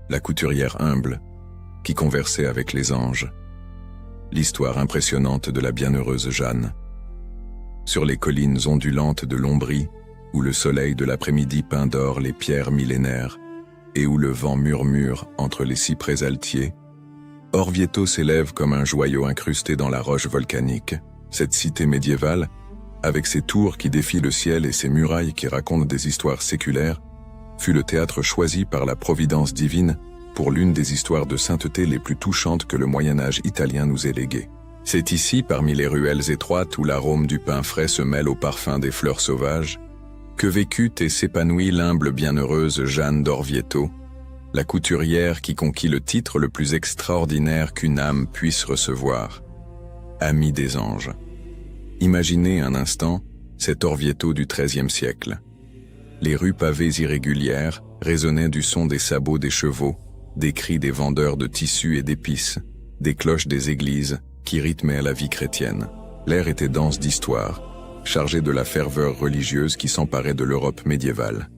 la couturière humble, qui conversait avec les anges. L'histoire impressionnante de la bienheureuse Jeanne. Sur les collines ondulantes de l'Ombrie, où le soleil de l'après-midi peint d'or les pierres millénaires, et où le vent murmure entre les cyprès altiers, Orvieto s'élève comme un joyau incrusté dans la roche volcanique. Cette cité médiévale, avec ses tours qui défient le ciel et ses murailles qui racontent des histoires séculaires, fut le théâtre choisi par la providence divine pour l'une des histoires de sainteté les plus touchantes que le Moyen-Âge italien nous ait léguées. C'est ici, parmi les ruelles étroites où l'arôme du pain frais se mêle au parfum des fleurs sauvages, que vécut et s'épanouit l'humble bienheureuse Jeanne d'Orvieto, la couturière qui conquit le titre le plus extraordinaire qu'une âme puisse recevoir, amie des anges. Imaginez un instant cet Orvieto du XIIIe siècle. Les rues pavées irrégulières résonnaient du son des sabots des chevaux, des cris des vendeurs de tissus et d'épices, des cloches des églises qui rythmaient la vie chrétienne. L'air était dense d'histoire, chargé de la ferveur religieuse qui s'emparait de l'Europe médiévale.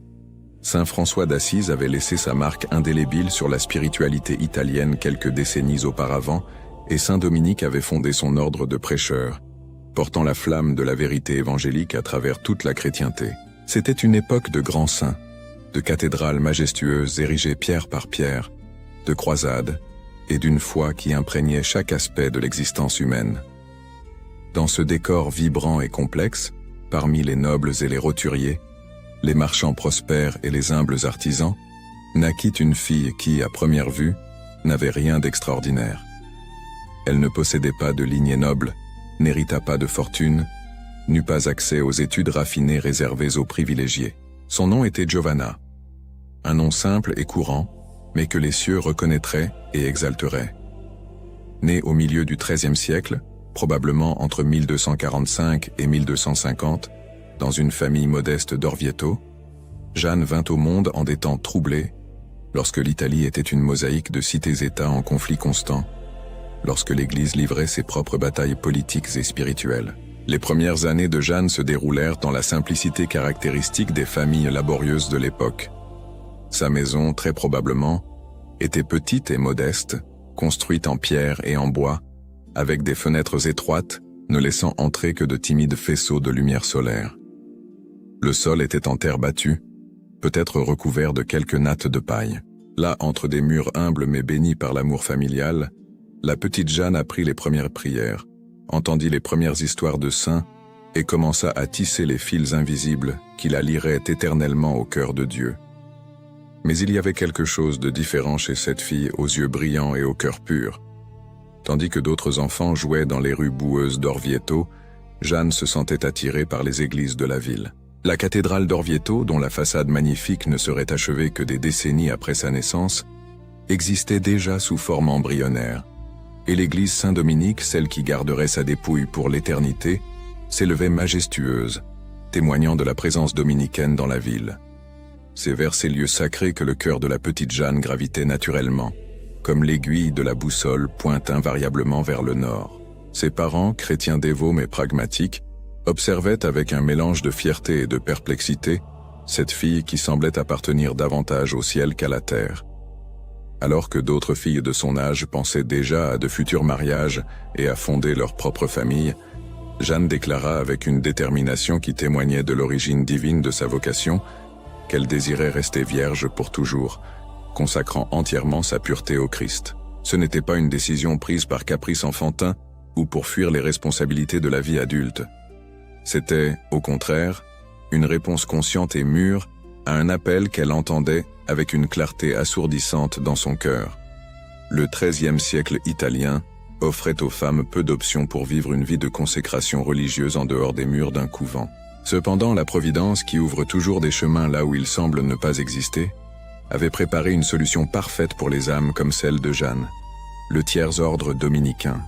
Saint François d'Assise avait laissé sa marque indélébile sur la spiritualité italienne quelques décennies auparavant, et Saint Dominique avait fondé son ordre de prêcheurs, portant la flamme de la vérité évangélique à travers toute la chrétienté. C'était une époque de grands saints, de cathédrales majestueuses érigées pierre par pierre, de croisades et d'une foi qui imprégnait chaque aspect de l'existence humaine. Dans ce décor vibrant et complexe, parmi les nobles et les roturiers, les marchands prospères et les humbles artisans, naquit une fille qui, à première vue, n'avait rien d'extraordinaire. Elle ne possédait pas de lignée noble, n'hérita pas de fortune, n'eut pas accès aux études raffinées réservées aux privilégiés. Son nom était Giovanna, un nom simple et courant, mais que les cieux reconnaîtraient et exalteraient. Née au milieu du XIIIe siècle, probablement entre 1245 et 1250, dans une famille modeste d'Orvieto, Jeanne vint au monde en des temps troublés, lorsque l'Italie était une mosaïque de cités-États en conflit constant, lorsque l'Église livrait ses propres batailles politiques et spirituelles. Les premières années de Jeanne se déroulèrent dans la simplicité caractéristique des familles laborieuses de l'époque. Sa maison, très probablement, était petite et modeste, construite en pierre et en bois, avec des fenêtres étroites, ne laissant entrer que de timides faisceaux de lumière solaire. Le sol était en terre battue, peut-être recouvert de quelques nattes de paille. Là, entre des murs humbles mais bénis par l'amour familial, la petite Jeanne apprit les premières prières, entendit les premières histoires de saints et commença à tisser les fils invisibles qui la lieraient éternellement au cœur de Dieu. Mais il y avait quelque chose de différent chez cette fille aux yeux brillants et au cœur pur. Tandis que d'autres enfants jouaient dans les rues boueuses d'Orvieto, Jeanne se sentait attirée par les églises de la ville. La cathédrale d'Orvieto, dont la façade magnifique ne serait achevée que des décennies après sa naissance, existait déjà sous forme embryonnaire, et l'église Saint-Dominique, celle qui garderait sa dépouille pour l'éternité, s'élevait majestueuse, témoignant de la présence dominicaine dans la ville. C'est vers ces lieux sacrés que le cœur de la petite Jeanne gravitait naturellement, comme l'aiguille de la boussole pointe invariablement vers le nord. Ses parents, chrétiens dévots mais pragmatiques, observaient avec un mélange de fierté et de perplexité cette fille qui semblait appartenir davantage au ciel qu'à la terre. Alors que d'autres filles de son âge pensaient déjà à de futurs mariages et à fonder leur propre famille, Jeanne déclara avec une détermination qui témoignait de l'origine divine de sa vocation qu'elle désirait rester vierge pour toujours, consacrant entièrement sa pureté au Christ. Ce n'était pas une décision prise par caprice enfantin ou pour fuir les responsabilités de la vie adulte. C'était, au contraire, une réponse consciente et mûre à un appel qu'elle entendait avec une clarté assourdissante dans son cœur. Le XIIIe siècle italien offrait aux femmes peu d'options pour vivre une vie de consécration religieuse en dehors des murs d'un couvent. Cependant, la Providence, qui ouvre toujours des chemins là où il semble ne pas exister, avait préparé une solution parfaite pour les âmes comme celle de Jeanne, le tiers-ordre dominicain.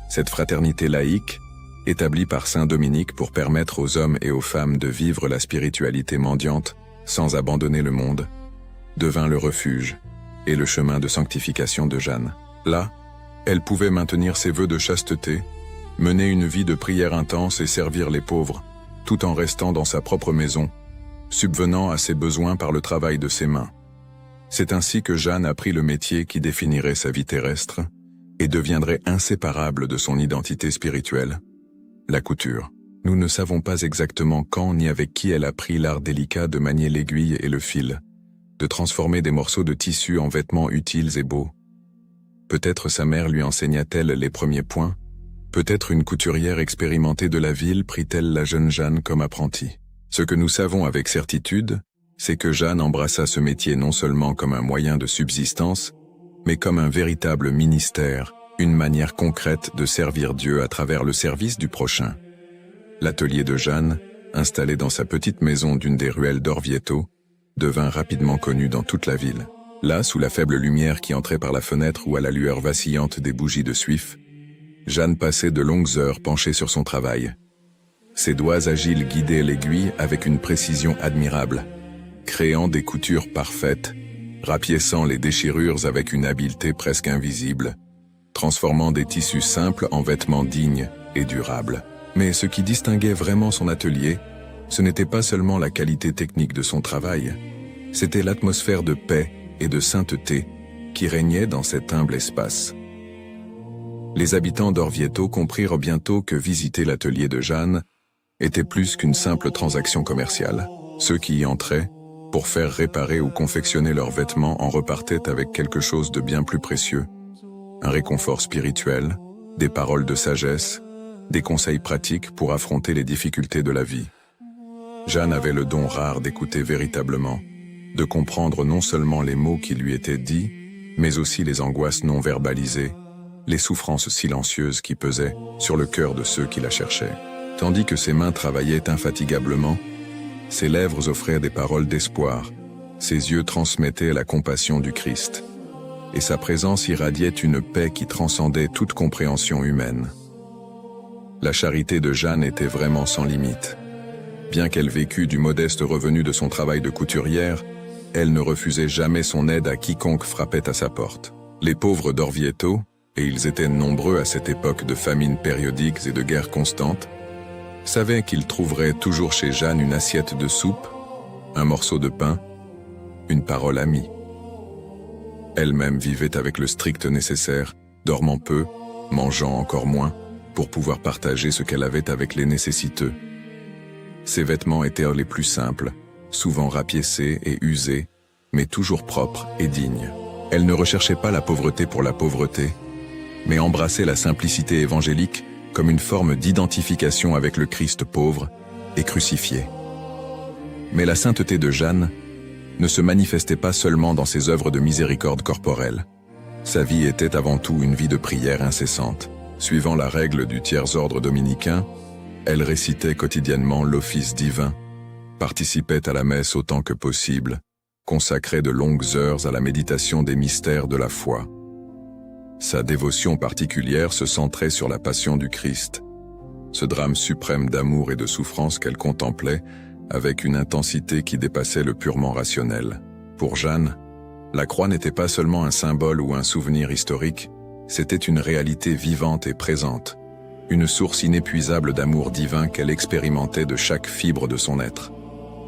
Cette fraternité laïque, établie par Saint Dominique pour permettre aux hommes et aux femmes de vivre la spiritualité mendiante sans abandonner le monde, devint le refuge et le chemin de sanctification de Jeanne. Là, elle pouvait maintenir ses vœux de chasteté, mener une vie de prière intense et servir les pauvres, tout en restant dans sa propre maison, subvenant à ses besoins par le travail de ses mains. C'est ainsi que Jeanne apprit le métier qui définirait sa vie terrestre et deviendrait inséparable de son identité spirituelle, la couture. Nous ne savons pas exactement quand ni avec qui elle apprit l'art délicat de manier l'aiguille et le fil, de transformer des morceaux de tissu en vêtements utiles et beaux. Peut-être sa mère lui enseigna-t-elle les premiers points, peut-être une couturière expérimentée de la ville prit-elle la jeune Jeanne comme apprentie. Ce que nous savons avec certitude, c'est que Jeanne embrassa ce métier non seulement comme un moyen de subsistance, mais comme un véritable ministère, une manière concrète de servir Dieu à travers le service du prochain. L'atelier de Jeanne, installé dans sa petite maison d'une des ruelles d'Orvieto, devint rapidement connu dans toute la ville. Là, sous la faible lumière qui entrait par la fenêtre ou à la lueur vacillante des bougies de suif, Jeanne passait de longues heures penchée sur son travail. Ses doigts agiles guidaient l'aiguille avec une précision admirable, créant des coutures parfaites, rapiéçant les déchirures avec une habileté presque invisible, transformant des tissus simples en vêtements dignes et durables. Mais ce qui distinguait vraiment son atelier, ce n'était pas seulement la qualité technique de son travail, c'était l'atmosphère de paix et de sainteté qui régnait dans cet humble espace. Les habitants d'Orvieto comprirent bientôt que visiter l'atelier de Jeanne était plus qu'une simple transaction commerciale. Ceux qui y entraient, pour faire réparer ou confectionner leurs vêtements, en repartaient avec quelque chose de bien plus précieux, un réconfort spirituel, des paroles de sagesse, des conseils pratiques pour affronter les difficultés de la vie. Jeanne avait le don rare d'écouter véritablement, de comprendre non seulement les mots qui lui étaient dits, mais aussi les angoisses non verbalisées, les souffrances silencieuses qui pesaient sur le cœur de ceux qui la cherchaient. Tandis que ses mains travaillaient infatigablement, ses lèvres offraient des paroles d'espoir, ses yeux transmettaient la compassion du Christ, et sa présence irradiait une paix qui transcendait toute compréhension humaine. La charité de Jeanne était vraiment sans limite. Bien qu'elle vécût du modeste revenu de son travail de couturière, elle ne refusait jamais son aide à quiconque frappait à sa porte. Les pauvres d'Orvieto, et ils étaient nombreux à cette époque de famines périodiques et de guerres constantes, savaient qu'ils trouveraient toujours chez Jeanne une assiette de soupe, un morceau de pain, une parole amie. Elle-même vivait avec le strict nécessaire, dormant peu, mangeant encore moins, pour pouvoir partager ce qu'elle avait avec les nécessiteux. Ses vêtements étaient les plus simples, souvent rapiécés et usés, mais toujours propres et dignes. Elle ne recherchait pas la pauvreté pour la pauvreté, mais embrassait la simplicité évangélique comme une forme d'identification avec le Christ pauvre et crucifié. Mais la sainteté de Jeanne ne se manifestait pas seulement dans ses œuvres de miséricorde corporelle. Sa vie était avant tout une vie de prière incessante. Suivant la règle du tiers-ordre dominicain, elle récitait quotidiennement l'office divin, participait à la messe autant que possible, consacrait de longues heures à la méditation des mystères de la foi. Sa dévotion particulière se centrait sur la passion du Christ, ce drame suprême d'amour et de souffrance qu'elle contemplait avec une intensité qui dépassait le purement rationnel. Pour Jeanne, la croix n'était pas seulement un symbole ou un souvenir historique, c'était une réalité vivante et présente, une source inépuisable d'amour divin qu'elle expérimentait de chaque fibre de son être.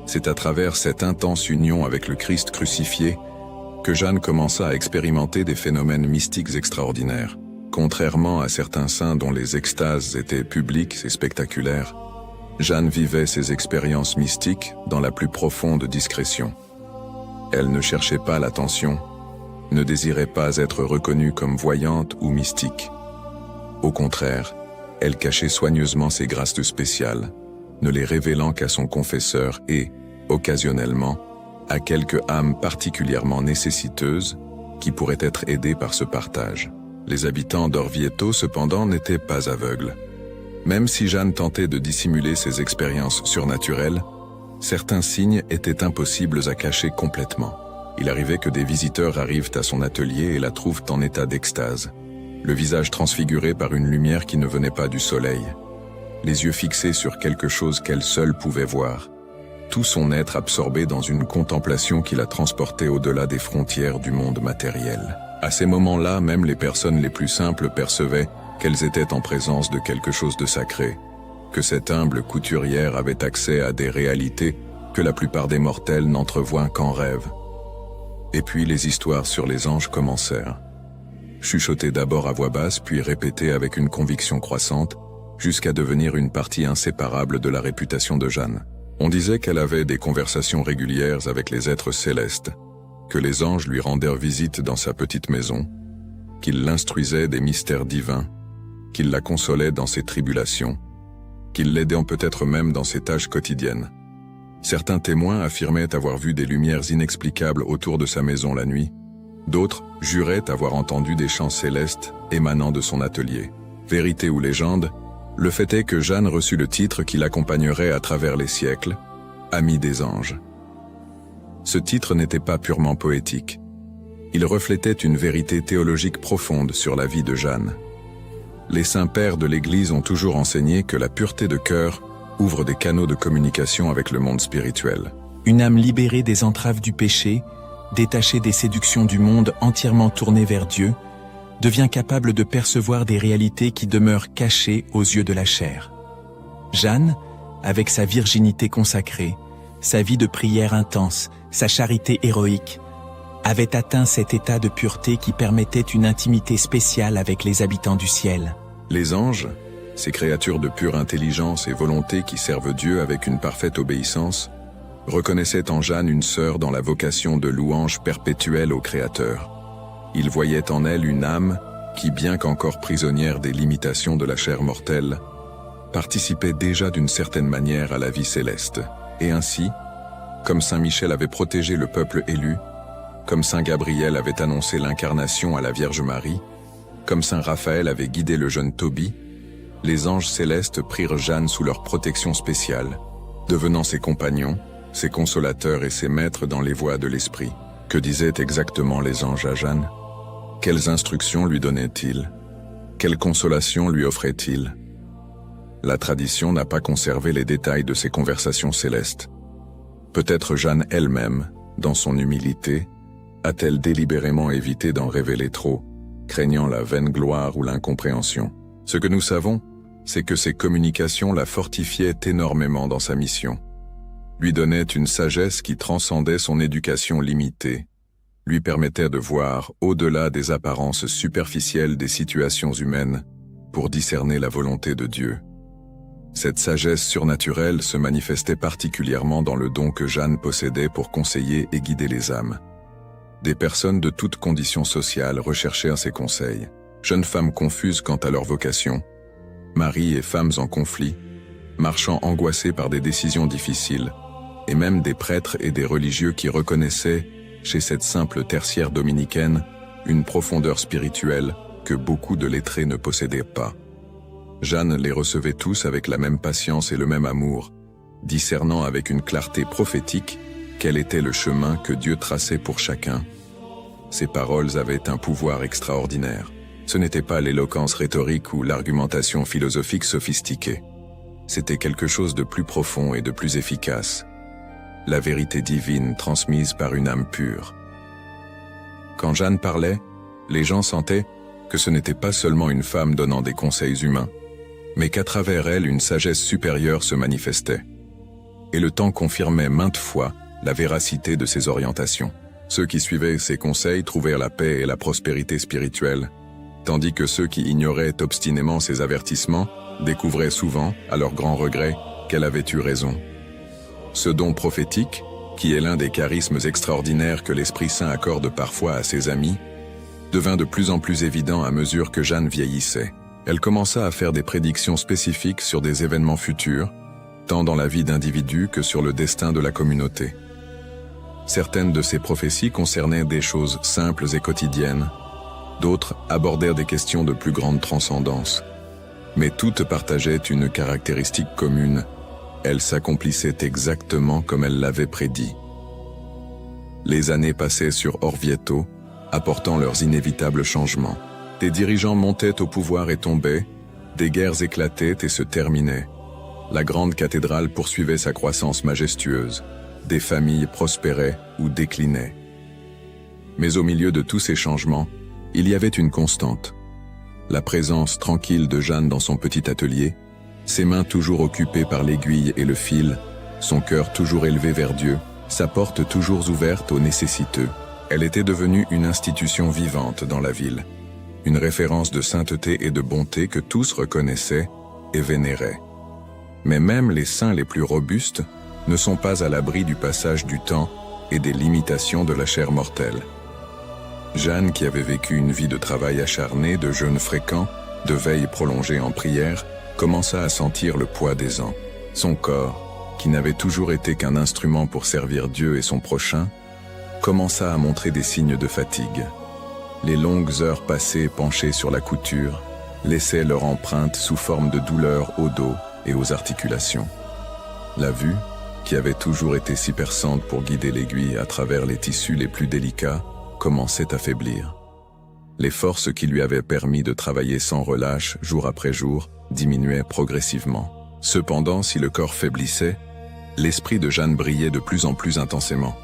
C'est à travers cette intense union avec le Christ crucifié que Jeanne commença à expérimenter des phénomènes mystiques extraordinaires. Contrairement à certains saints dont les extases étaient publiques et spectaculaires, Jeanne vivait ses expériences mystiques dans la plus profonde discrétion. Elle ne cherchait pas l'attention, ne désirait pas être reconnue comme voyante ou mystique. Au contraire, elle cachait soigneusement ses grâces spéciales, ne les révélant qu'à son confesseur et, occasionnellement, à quelque âme particulièrement nécessiteuse qui pourrait être aidée par ce partage. Les habitants d'Orvieto, cependant, n'étaient pas aveugles. Même si Jeanne tentait de dissimuler ses expériences surnaturelles, certains signes étaient impossibles à cacher complètement. Il arrivait que des visiteurs arrivent à son atelier et la trouvent en état d'extase, le visage transfiguré par une lumière qui ne venait pas du soleil, les yeux fixés sur quelque chose qu'elle seule pouvait voir, tout son être absorbé dans une contemplation qui la transportait au-delà des frontières du monde matériel. À ces moments-là, même les personnes les plus simples percevaient qu'elles étaient en présence de quelque chose de sacré, que cette humble couturière avait accès à des réalités que la plupart des mortels n'entrevoient qu'en rêve. Et puis les histoires sur les anges commencèrent. Chuchotées d'abord à voix basse, puis répétées avec une conviction croissante, jusqu'à devenir une partie inséparable de la réputation de Jeanne. On disait qu'elle avait des conversations régulières avec les êtres célestes, que les anges lui rendèrent visite dans sa petite maison, qu'ils l'instruisaient des mystères divins, qu'ils la consolaient dans ses tribulations, qu'ils l'aidaient peut-être même dans ses tâches quotidiennes. Certains témoins affirmaient avoir vu des lumières inexplicables autour de sa maison la nuit, d'autres juraient avoir entendu des chants célestes émanant de son atelier. Vérité ou légende, le fait est que Jeanne reçut le titre qui l'accompagnerait à travers les siècles, Amie des anges. Ce titre n'était pas purement poétique. Il reflétait une vérité théologique profonde sur la vie de Jeanne. Les saints pères de l'Église ont toujours enseigné que la pureté de cœur ouvre des canaux de communication avec le monde spirituel. Une âme libérée des entraves du péché, détachée des séductions du monde, entièrement tournée vers Dieu, devient capable de percevoir des réalités qui demeurent cachées aux yeux de la chair. Jeanne, avec sa virginité consacrée, sa vie de prière intense, sa charité héroïque, avait atteint cet état de pureté qui permettait une intimité spéciale avec les habitants du ciel. Les anges, ces créatures de pure intelligence et volonté qui servent Dieu avec une parfaite obéissance, reconnaissaient en Jeanne une sœur dans la vocation de louange perpétuelle au Créateur. Ils voyaient en elle une âme qui, bien qu'encore prisonnière des limitations de la chair mortelle, participait déjà d'une certaine manière à la vie céleste. Et ainsi, comme Saint Michel avait protégé le peuple élu, comme Saint Gabriel avait annoncé l'incarnation à la Vierge Marie, comme Saint Raphaël avait guidé le jeune Tobie, les anges célestes prirent Jeanne sous leur protection spéciale, devenant ses compagnons, ses consolateurs et ses maîtres dans les voies de l'esprit. Que disaient exactement les anges à Jeanne? Quelles instructions lui donnaient-ils? Quelle consolation lui offraient-ils? La tradition n'a pas conservé les détails de ces conversations célestes. Peut-être Jeanne elle-même, dans son humilité, a-t-elle délibérément évité d'en révéler trop, craignant la vaine gloire ou l'incompréhension. Ce que nous savons, c'est que ces communications la fortifiaient énormément dans sa mission, lui donnaient une sagesse qui transcendait son éducation limitée, lui permettait de voir au-delà des apparences superficielles des situations humaines pour discerner la volonté de Dieu. Cette sagesse surnaturelle se manifestait particulièrement dans le don que Jeanne possédait pour conseiller et guider les âmes. Des personnes de toutes conditions sociales recherchèrent ses conseils. Jeunes femmes confuses quant à leur vocation, maris et femmes en conflit, marchant angoissés par des décisions difficiles, et même des prêtres et des religieux qui reconnaissaient, chez cette simple tertiaire dominicaine, une profondeur spirituelle que beaucoup de lettrés ne possédaient pas. Jeanne les recevait tous avec la même patience et le même amour, discernant avec une clarté prophétique quel était le chemin que Dieu traçait pour chacun. Ses paroles avaient un pouvoir extraordinaire. Ce n'était pas l'éloquence rhétorique ou l'argumentation philosophique sophistiquée. C'était quelque chose de plus profond et de plus efficace. La vérité divine transmise par une âme pure. Quand Jeanne parlait, les gens sentaient que ce n'était pas seulement une femme donnant des conseils humains, mais qu'à travers elle une sagesse supérieure se manifestait. Et le temps confirmait maintes fois la véracité de ses orientations. Ceux qui suivaient ses conseils trouvèrent la paix et la prospérité spirituelle, tandis que ceux qui ignoraient obstinément ses avertissements découvraient souvent, à leur grand regret, qu'elle avait eu raison. Ce don prophétique, qui est l'un des charismes extraordinaires que l'Esprit Saint accorde parfois à ses amis, devint de plus en plus évident à mesure que Jeanne vieillissait. Elle commença à faire des prédictions spécifiques sur des événements futurs, tant dans la vie d'individus que sur le destin de la communauté. Certaines de ces prophéties concernaient des choses simples et quotidiennes, d'autres abordèrent des questions de plus grande transcendance. Mais toutes partageaient une caractéristique commune, elles s'accomplissaient exactement comme elle l'avait prédit. Les années passaient sur Orvieto, apportant leurs inévitables changements. Des dirigeants montaient au pouvoir et tombaient, des guerres éclataient et se terminaient. La grande cathédrale poursuivait sa croissance majestueuse, des familles prospéraient ou déclinaient. Mais au milieu de tous ces changements, il y avait une constante. La présence tranquille de Jeanne dans son petit atelier, ses mains toujours occupées par l'aiguille et le fil, son cœur toujours élevé vers Dieu, sa porte toujours ouverte aux nécessiteux. Elle était devenue une institution vivante dans la ville, une référence de sainteté et de bonté que tous reconnaissaient et vénéraient. Mais même les saints les plus robustes ne sont pas à l'abri du passage du temps et des limitations de la chair mortelle. Jeanne, qui avait vécu une vie de travail acharné, de jeûnes fréquents, de veilles prolongées en prière, commença à sentir le poids des ans. Son corps, qui n'avait toujours été qu'un instrument pour servir Dieu et son prochain, commença à montrer des signes de fatigue. Les longues heures passées penchées sur la couture laissaient leur empreinte sous forme de douleur au dos et aux articulations. La vue, qui avait toujours été si perçante pour guider l'aiguille à travers les tissus les plus délicats, commençait à faiblir. Les forces qui lui avaient permis de travailler sans relâche jour après jour diminuaient progressivement. Cependant, si le corps faiblissait, l'esprit de Jeanne brillait de plus en plus intensément.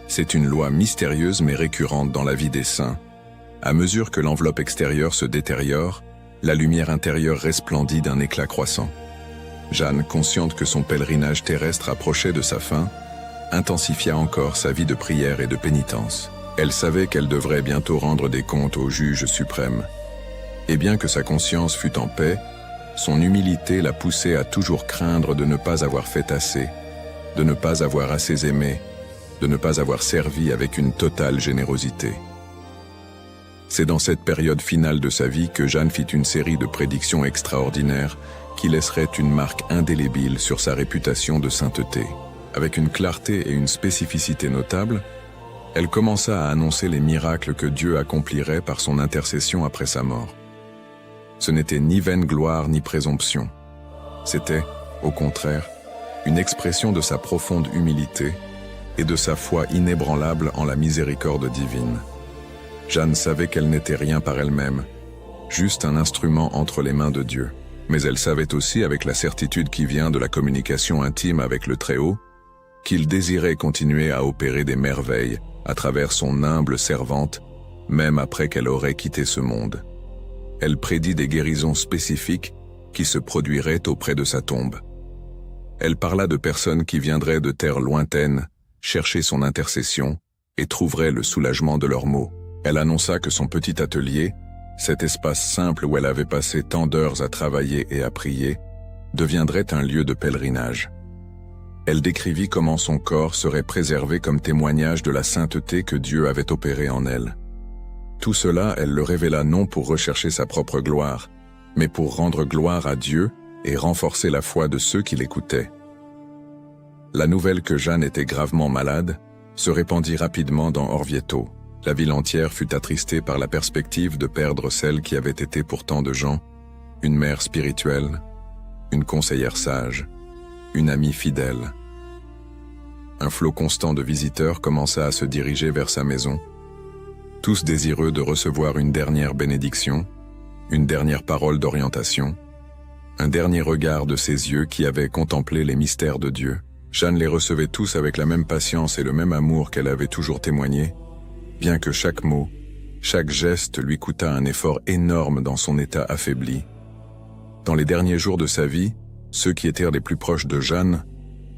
C'est une loi mystérieuse mais récurrente dans la vie des saints. À mesure que l'enveloppe extérieure se détériore, la lumière intérieure resplendit d'un éclat croissant. Jeanne, consciente que son pèlerinage terrestre approchait de sa fin, intensifia encore sa vie de prière et de pénitence. Elle savait qu'elle devrait bientôt rendre des comptes au juge suprême. Et bien que sa conscience fût en paix, son humilité la poussait à toujours craindre de ne pas avoir fait assez, de ne pas avoir assez aimé, de ne pas avoir servi avec une totale générosité. C'est dans cette période finale de sa vie que Jeanne fit une série de prédictions extraordinaires qui laisseraient une marque indélébile sur sa réputation de sainteté. Avec une clarté et une spécificité notables, elle commença à annoncer les miracles que Dieu accomplirait par son intercession après sa mort. Ce n'était ni vaine gloire ni présomption. C'était, au contraire, une expression de sa profonde humilité et de sa foi inébranlable en la miséricorde divine. Jeanne savait qu'elle n'était rien par elle-même, juste un instrument entre les mains de Dieu. Mais elle savait aussi, avec la certitude qui vient de la communication intime avec le Très-Haut, qu'il désirait continuer à opérer des merveilles à travers son humble servante, même après qu'elle aurait quitté ce monde. Elle prédit des guérisons spécifiques qui se produiraient auprès de sa tombe. Elle parla de personnes qui viendraient de terres lointaines chercher son intercession et trouveraient le soulagement de leurs maux. Elle annonça que son petit atelier, cet espace simple où elle avait passé tant d'heures à travailler et à prier, deviendrait un lieu de pèlerinage. Elle décrivit comment son corps serait préservé comme témoignage de la sainteté que Dieu avait opérée en elle. Tout cela, elle le révéla non pour rechercher sa propre gloire, mais pour rendre gloire à Dieu et renforcer la foi de ceux qui l'écoutaient. La nouvelle que Jeanne était gravement malade se répandit rapidement dans Orvieto. La ville entière fut attristée par la perspective de perdre celle qui avait été pour tant de gens, une mère spirituelle, une conseillère sage, une amie fidèle. Un flot constant de visiteurs commença à se diriger vers sa maison, tous désireux de recevoir une dernière bénédiction, une dernière parole d'orientation, un dernier regard de ses yeux qui avaient contemplé les mystères de Dieu. Jeanne les recevait tous avec la même patience et le même amour qu'elle avait toujours témoigné, bien que chaque mot, chaque geste lui coûtât un effort énorme dans son état affaibli. Dans les derniers jours de sa vie, ceux qui étaient les plus proches de Jeanne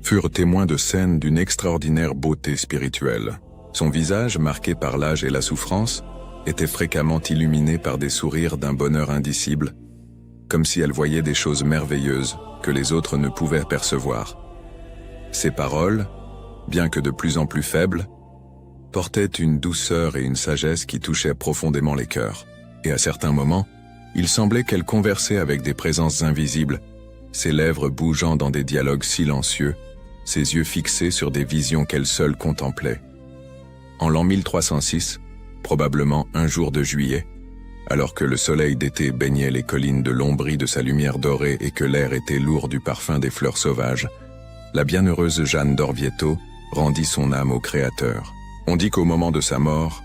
furent témoins de scènes d'une extraordinaire beauté spirituelle. Son visage, marqué par l'âge et la souffrance, était fréquemment illuminé par des sourires d'un bonheur indicible, comme si elle voyait des choses merveilleuses que les autres ne pouvaient percevoir. Ses paroles, bien que de plus en plus faibles, portaient une douceur et une sagesse qui touchaient profondément les cœurs. Et à certains moments, il semblait qu'elle conversait avec des présences invisibles, ses lèvres bougeant dans des dialogues silencieux, ses yeux fixés sur des visions qu'elle seule contemplait. En l'an 1306, probablement un jour de juillet, alors que le soleil d'été baignait les collines de Lombrie de sa lumière dorée et que l'air était lourd du parfum des fleurs sauvages, la bienheureuse Jeanne d'Orvieto rendit son âme au Créateur. On dit qu'au moment de sa mort,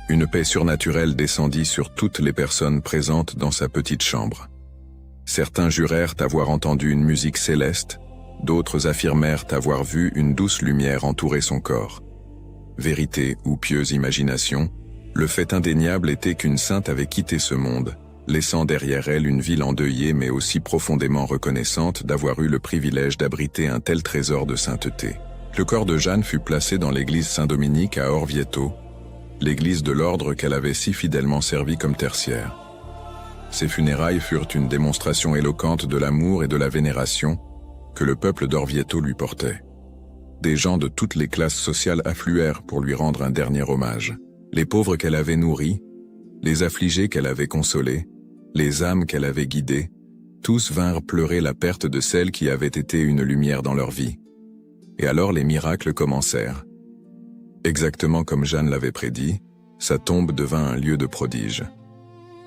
une paix surnaturelle descendit sur toutes les personnes présentes dans sa petite chambre. Certains jurèrent avoir entendu une musique céleste, d'autres affirmèrent avoir vu une douce lumière entourer son corps. Vérité ou pieuse imagination, le fait indéniable était qu'une sainte avait quitté ce monde, laissant derrière elle une ville endeuillée mais aussi profondément reconnaissante d'avoir eu le privilège d'abriter un tel trésor de sainteté. Le corps de Jeanne fut placé dans l'église Saint-Dominique à Orvieto, l'église de l'ordre qu'elle avait si fidèlement servi comme tertiaire. Ses funérailles furent une démonstration éloquente de l'amour et de la vénération que le peuple d'Orvieto lui portait. Des gens de toutes les classes sociales affluèrent pour lui rendre un dernier hommage. Les pauvres qu'elle avait nourris, les affligés qu'elle avait consolés, les âmes qu'elle avait guidées, tous vinrent pleurer la perte de celle qui avait été une lumière dans leur vie. Et alors les miracles commencèrent. Exactement comme Jeanne l'avait prédit, sa tombe devint un lieu de prodige.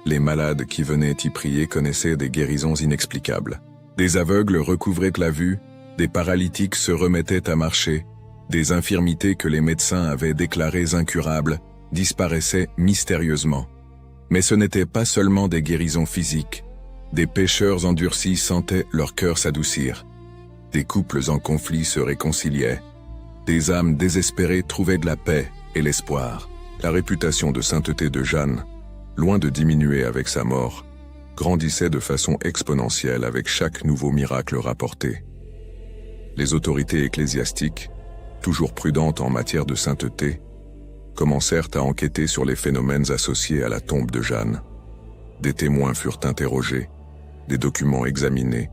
Les malades qui venaient y prier connaissaient des guérisons inexplicables. Des aveugles recouvraient la vue, des paralytiques se remettaient à marcher, des infirmités que les médecins avaient déclarées incurables disparaissaient mystérieusement. Mais ce n'était pas seulement des guérisons physiques. Des pécheurs endurcis sentaient leur cœur s'adoucir. Des couples en conflit se réconciliaient. Des âmes désespérées trouvaient de la paix et l'espoir. La réputation de sainteté de Jeanne, loin de diminuer avec sa mort, grandissait de façon exponentielle avec chaque nouveau miracle rapporté. Les autorités ecclésiastiques, toujours prudentes en matière de sainteté, commencèrent à enquêter sur les phénomènes associés à la tombe de Jeanne. Des témoins furent interrogés, des documents examinés,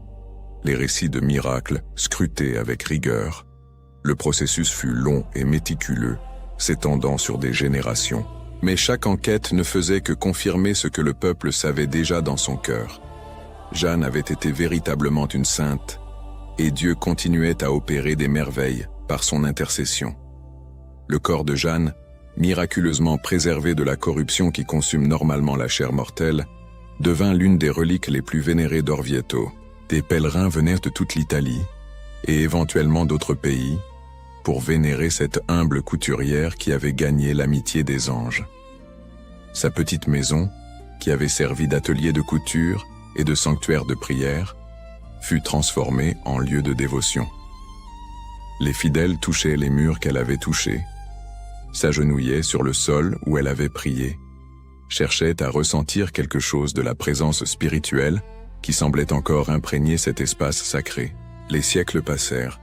les récits de miracles scrutés avec rigueur. Le processus fut long et méticuleux, s'étendant sur des générations. Mais chaque enquête ne faisait que confirmer ce que le peuple savait déjà dans son cœur. Jeanne avait été véritablement une sainte, et Dieu continuait à opérer des merveilles par son intercession. Le corps de Jeanne, miraculeusement préservé de la corruption qui consume normalement la chair mortelle, devint l'une des reliques les plus vénérées d'Orvieto. Des pèlerins venaient de toute l'Italie, et éventuellement d'autres pays, pour vénérer cette humble couturière qui avait gagné l'amitié des anges. Sa petite maison, qui avait servi d'atelier de couture et de sanctuaire de prière, fut transformée en lieu de dévotion. Les fidèles touchaient les murs qu'elle avait touchés, s'agenouillaient sur le sol où elle avait prié, cherchaient à ressentir quelque chose de la présence spirituelle qui semblait encore imprégner cet espace sacré. Les siècles passèrent,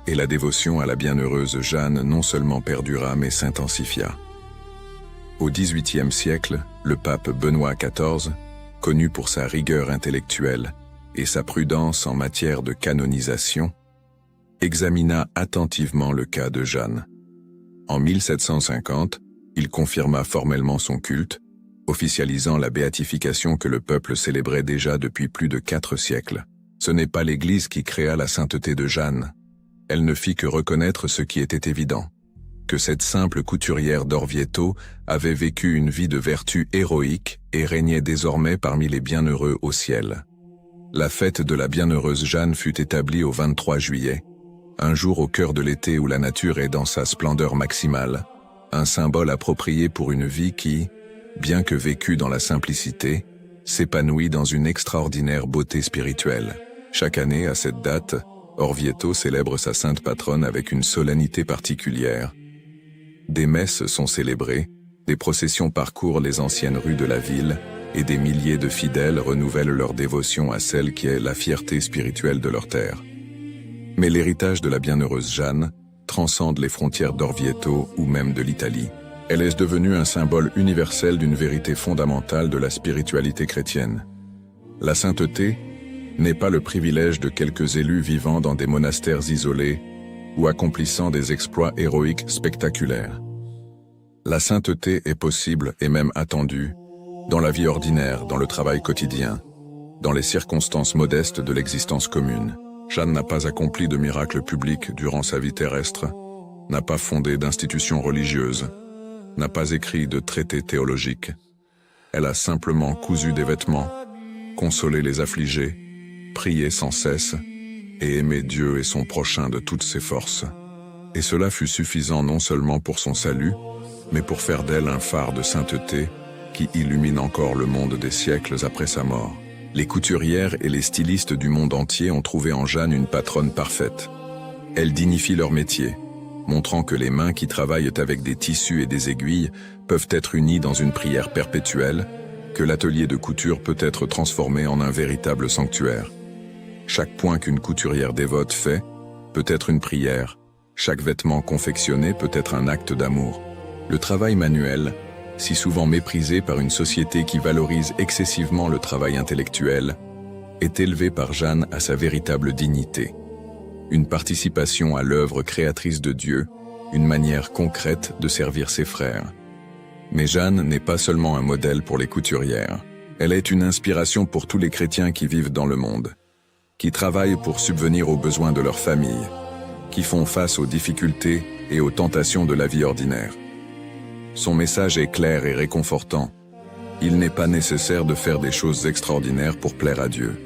et la dévotion à la bienheureuse Jeanne non seulement perdura mais s'intensifia. Au XVIIIe siècle, le pape Benoît XIV, connu pour sa rigueur intellectuelle et sa prudence en matière de canonisation, examina attentivement le cas de Jeanne. En 1750, il confirma formellement son culte, officialisant la béatification que le peuple célébrait déjà depuis plus de 4 siècles. Ce n'est pas l'Église qui créa la sainteté de Jeanne. Elle ne fit que reconnaître ce qui était évident, que cette simple couturière d'Orvieto avait vécu une vie de vertu héroïque et régnait désormais parmi les bienheureux au ciel. La fête de la bienheureuse Jeanne fut établie au 23 juillet, un jour au cœur de l'été où la nature est dans sa splendeur maximale, un symbole approprié pour une vie qui, bien que vécue dans la simplicité, s'épanouit dans une extraordinaire beauté spirituelle. Chaque année, à cette date, Orvieto célèbre sa sainte patronne avec une solennité particulière. Des messes sont célébrées, des processions parcourent les anciennes rues de la ville, et des milliers de fidèles renouvellent leur dévotion à celle qui est la fierté spirituelle de leur terre. Mais l'héritage de la bienheureuse Jeanne transcende les frontières d'Orvieto ou même de l'Italie. Elle est devenue un symbole universel d'une vérité fondamentale de la spiritualité chrétienne. La sainteté n'est pas le privilège de quelques élus vivant dans des monastères isolés ou accomplissant des exploits héroïques spectaculaires. La sainteté est possible et même attendue dans la vie ordinaire, dans le travail quotidien, dans les circonstances modestes de l'existence commune. Jeanne n'a pas accompli de miracles publics durant sa vie terrestre, n'a pas fondé d'institutions religieuses, n'a pas écrit de traités théologiques. Elle a simplement cousu des vêtements, consolé les affligés, prié sans cesse et aimé Dieu et son prochain de toutes ses forces. Et cela fut suffisant non seulement pour son salut, mais pour faire d'elle un phare de sainteté qui illumine encore le monde des siècles après sa mort. Les couturières et les stylistes du monde entier ont trouvé en Jeanne une patronne parfaite. Elle dignifie leur métier, montrant que les mains qui travaillent avec des tissus et des aiguilles peuvent être unies dans une prière perpétuelle, que l'atelier de couture peut être transformé en un véritable sanctuaire. Chaque point qu'une couturière dévote fait peut être une prière, chaque vêtement confectionné peut être un acte d'amour. Le travail manuel, si souvent méprisé par une société qui valorise excessivement le travail intellectuel, est élevé par Jeanne à sa véritable dignité. Une participation à l'œuvre créatrice de Dieu, une manière concrète de servir ses frères. Mais Jeanne n'est pas seulement un modèle pour les couturières. Elle est une inspiration pour tous les chrétiens qui vivent dans le monde, qui travaillent pour subvenir aux besoins de leur famille, qui font face aux difficultés et aux tentations de la vie ordinaire. Son message est clair et réconfortant. Il n'est pas nécessaire de faire des choses extraordinaires pour plaire à Dieu.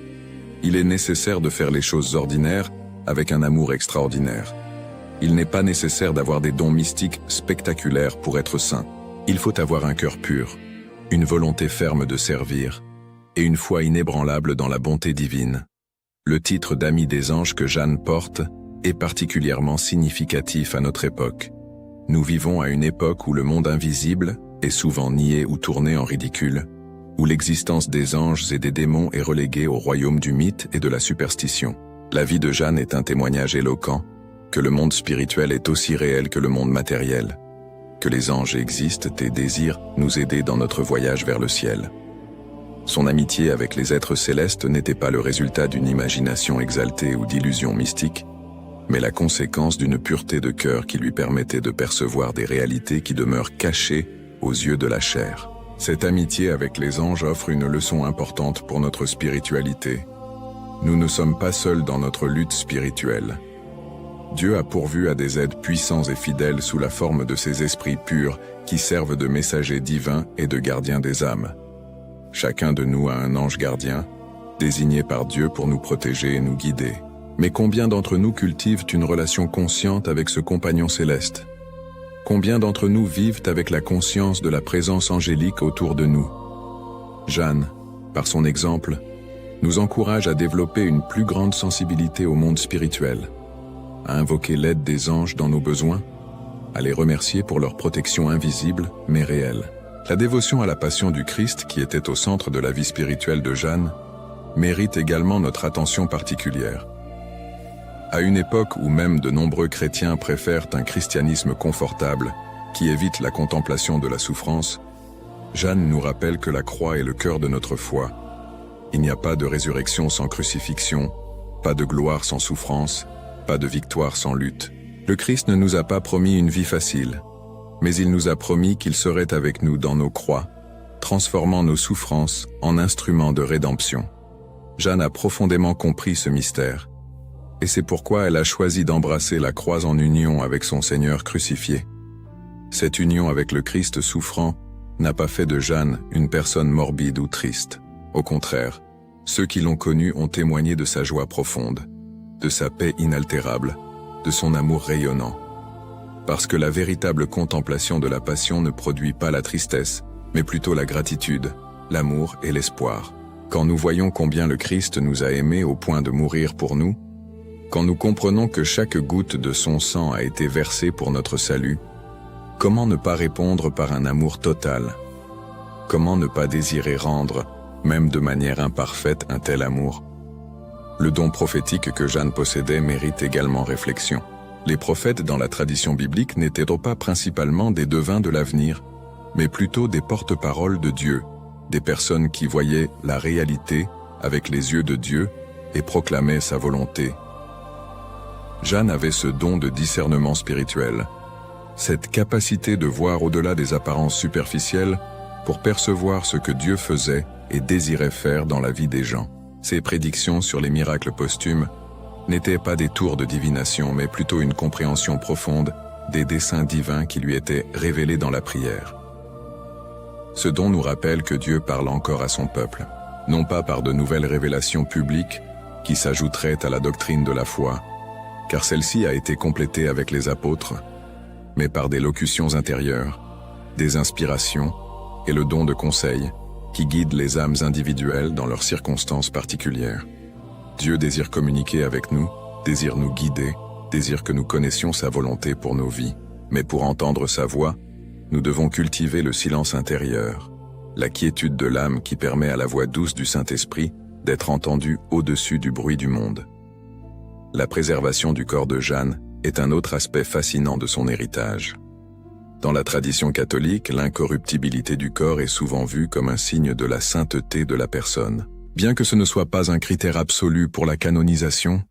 Il est nécessaire de faire les choses ordinaires avec un amour extraordinaire. Il n'est pas nécessaire d'avoir des dons mystiques spectaculaires pour être saint. Il faut avoir un cœur pur, une volonté ferme de servir, et une foi inébranlable dans la bonté divine. Le titre d'Amie des anges que Jeanne porte est particulièrement significatif à notre époque. Nous vivons à une époque où le monde invisible est souvent nié ou tourné en ridicule, où l'existence des anges et des démons est reléguée au royaume du mythe et de la superstition. La vie de Jeanne est un témoignage éloquent que le monde spirituel est aussi réel que le monde matériel, que les anges existent et désirent nous aider dans notre voyage vers le ciel. Son amitié avec les êtres célestes n'était pas le résultat d'une imagination exaltée ou d'illusions mystiques, mais la conséquence d'une pureté de cœur qui lui permettait de percevoir des réalités qui demeurent cachées aux yeux de la chair. Cette amitié avec les anges offre une leçon importante pour notre spiritualité. Nous ne sommes pas seuls dans notre lutte spirituelle. Dieu a pourvu à des aides puissants et fidèles sous la forme de ces esprits purs qui servent de messagers divins et de gardiens des âmes. Chacun de nous a un ange gardien, désigné par Dieu pour nous protéger et nous guider. Mais combien d'entre nous cultivent une relation consciente avec ce compagnon céleste? Combien d'entre nous vivent avec la conscience de la présence angélique autour de nous? Jeanne, par son exemple, nous encourage à développer une plus grande sensibilité au monde spirituel, à invoquer l'aide des anges dans nos besoins, à les remercier pour leur protection invisible mais réelle. La dévotion à la passion du Christ, qui était au centre de la vie spirituelle de Jeanne, mérite également notre attention particulière. À une époque où même de nombreux chrétiens préfèrent un christianisme confortable, qui évite la contemplation de la souffrance, Jeanne nous rappelle que la croix est le cœur de notre foi. Il n'y a pas de résurrection sans crucifixion, pas de gloire sans souffrance, pas de victoire sans lutte. Le Christ ne nous a pas promis une vie facile, mais il nous a promis qu'il serait avec nous dans nos croix, transformant nos souffrances en instruments de rédemption. Jeanne a profondément compris ce mystère, et c'est pourquoi elle a choisi d'embrasser la croix en union avec son Seigneur crucifié. Cette union avec le Christ souffrant n'a pas fait de Jeanne une personne morbide ou triste. Au contraire, ceux qui l'ont connue ont témoigné de sa joie profonde, de sa paix inaltérable, de son amour rayonnant. Parce que la véritable contemplation de la passion ne produit pas la tristesse, mais plutôt la gratitude, l'amour et l'espoir. Quand nous voyons combien le Christ nous a aimés au point de mourir pour nous, quand nous comprenons que chaque goutte de son sang a été versée pour notre salut, comment ne pas répondre par un amour total? Comment ne pas désirer rendre, même de manière imparfaite, un tel amour? Le don prophétique que Jeanne possédait mérite également réflexion. Les prophètes dans la tradition biblique n'étaient pas principalement des devins de l'avenir, mais plutôt des porte-paroles de Dieu, des personnes qui voyaient la réalité avec les yeux de Dieu et proclamaient sa volonté. Jeanne avait ce don de discernement spirituel, cette capacité de voir au-delà des apparences superficielles pour percevoir ce que Dieu faisait et désirait faire dans la vie des gens. Ses prédictions sur les miracles posthumes n'étaient pas des tours de divination, mais plutôt une compréhension profonde des desseins divins qui lui étaient révélés dans la prière. Ce don nous rappelle que Dieu parle encore à son peuple, non pas par de nouvelles révélations publiques qui s'ajouteraient à la doctrine de la foi, car celle-ci a été complétée avec les apôtres, mais par des locutions intérieures, des inspirations et le don de conseil qui guident les âmes individuelles dans leurs circonstances particulières. Dieu désire communiquer avec nous, désire nous guider, désire que nous connaissions sa volonté pour nos vies. Mais pour entendre sa voix, nous devons cultiver le silence intérieur, la quiétude de l'âme qui permet à la voix douce du Saint-Esprit d'être entendue au-dessus du bruit du monde. La préservation du corps de Jeanne est un autre aspect fascinant de son héritage. Dans la tradition catholique, l'incorruptibilité du corps est souvent vue comme un signe de la sainteté de la personne. Bien que ce ne soit pas un critère absolu pour la canonisation,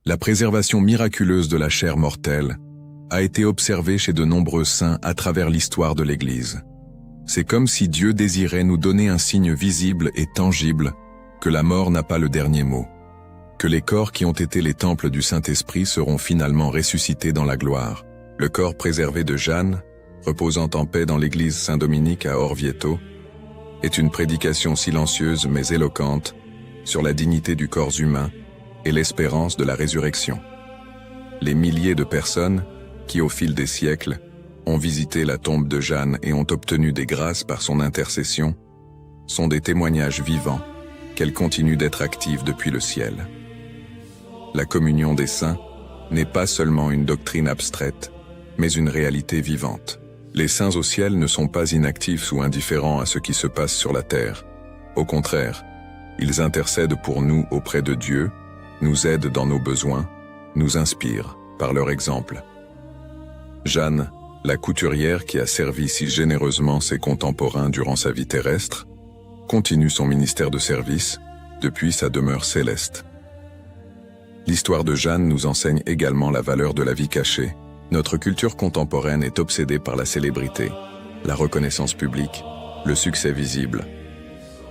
la préservation miraculeuse de la chair mortelle a été observée chez de nombreux saints à travers l'histoire de l'Église. C'est comme si Dieu désirait nous donner un signe visible et tangible que la mort n'a pas le dernier mot, que les corps qui ont été les temples du Saint-Esprit seront finalement ressuscités dans la gloire. Le corps préservé de Jeanne, reposant en paix dans l'église Saint-Dominique à Orvieto, est une prédication silencieuse mais éloquente sur la dignité du corps humain et l'espérance de la résurrection. Les milliers de personnes qui, au fil des siècles, ont visité la tombe de Jeanne et ont obtenu des grâces par son intercession, sont des témoignages vivants qu'elle continue d'être active depuis le ciel. La communion des saints n'est pas seulement une doctrine abstraite, mais une réalité vivante. Les saints au ciel ne sont pas inactifs ou indifférents à ce qui se passe sur la terre. Au contraire, ils intercèdent pour nous auprès de Dieu, nous aident dans nos besoins, nous inspirent par leur exemple. Jeanne, la couturière qui a servi si généreusement ses contemporains durant sa vie terrestre, continue son ministère de service depuis sa demeure céleste. L'histoire de Jeanne nous enseigne également la valeur de la vie cachée. Notre culture contemporaine est obsédée par la célébrité, la reconnaissance publique, le succès visible.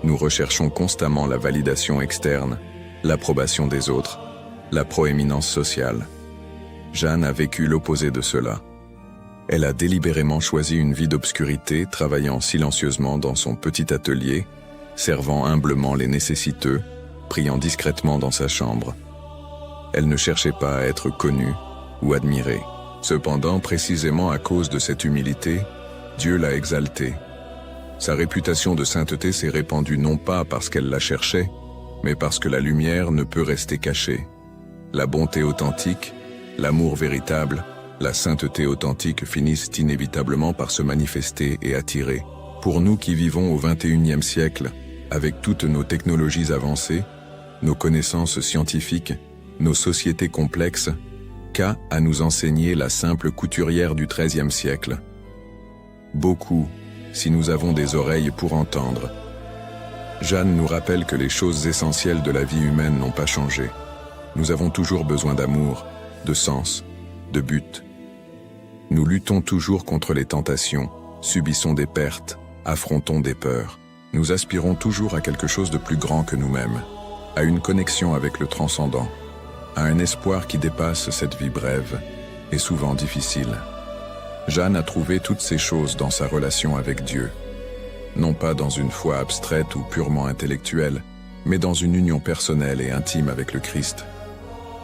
Nous recherchons constamment la validation externe, l'approbation des autres, la proéminence sociale. Jeanne a vécu l'opposé de cela. Elle a délibérément choisi une vie d'obscurité, travaillant silencieusement dans son petit atelier, servant humblement les nécessiteux, priant discrètement dans sa chambre. Elle ne cherchait pas à être connue ou admirée. Cependant, précisément à cause de cette humilité, Dieu l'a exaltée. Sa réputation de sainteté s'est répandue non pas parce qu'elle la cherchait, mais parce que la lumière ne peut rester cachée. La bonté authentique, l'amour véritable, la sainteté authentique finissent inévitablement par se manifester et attirer. Pour nous qui vivons au XXIe siècle, avec toutes nos technologies avancées, nos connaissances scientifiques, nos sociétés complexes, qu'a à nous enseigner la simple couturière du XIIIe siècle? Beaucoup, si nous avons des oreilles pour entendre. Jeanne nous rappelle que les choses essentielles de la vie humaine n'ont pas changé. Nous avons toujours besoin d'amour, de sens, de but. Nous luttons toujours contre les tentations, subissons des pertes, affrontons des peurs. Nous aspirons toujours à quelque chose de plus grand que nous-mêmes, à une connexion avec le transcendant, à un espoir qui dépasse cette vie brève et souvent difficile. Jeanne a trouvé toutes ces choses dans sa relation avec Dieu, non pas dans une foi abstraite ou purement intellectuelle, mais dans une union personnelle et intime avec le Christ.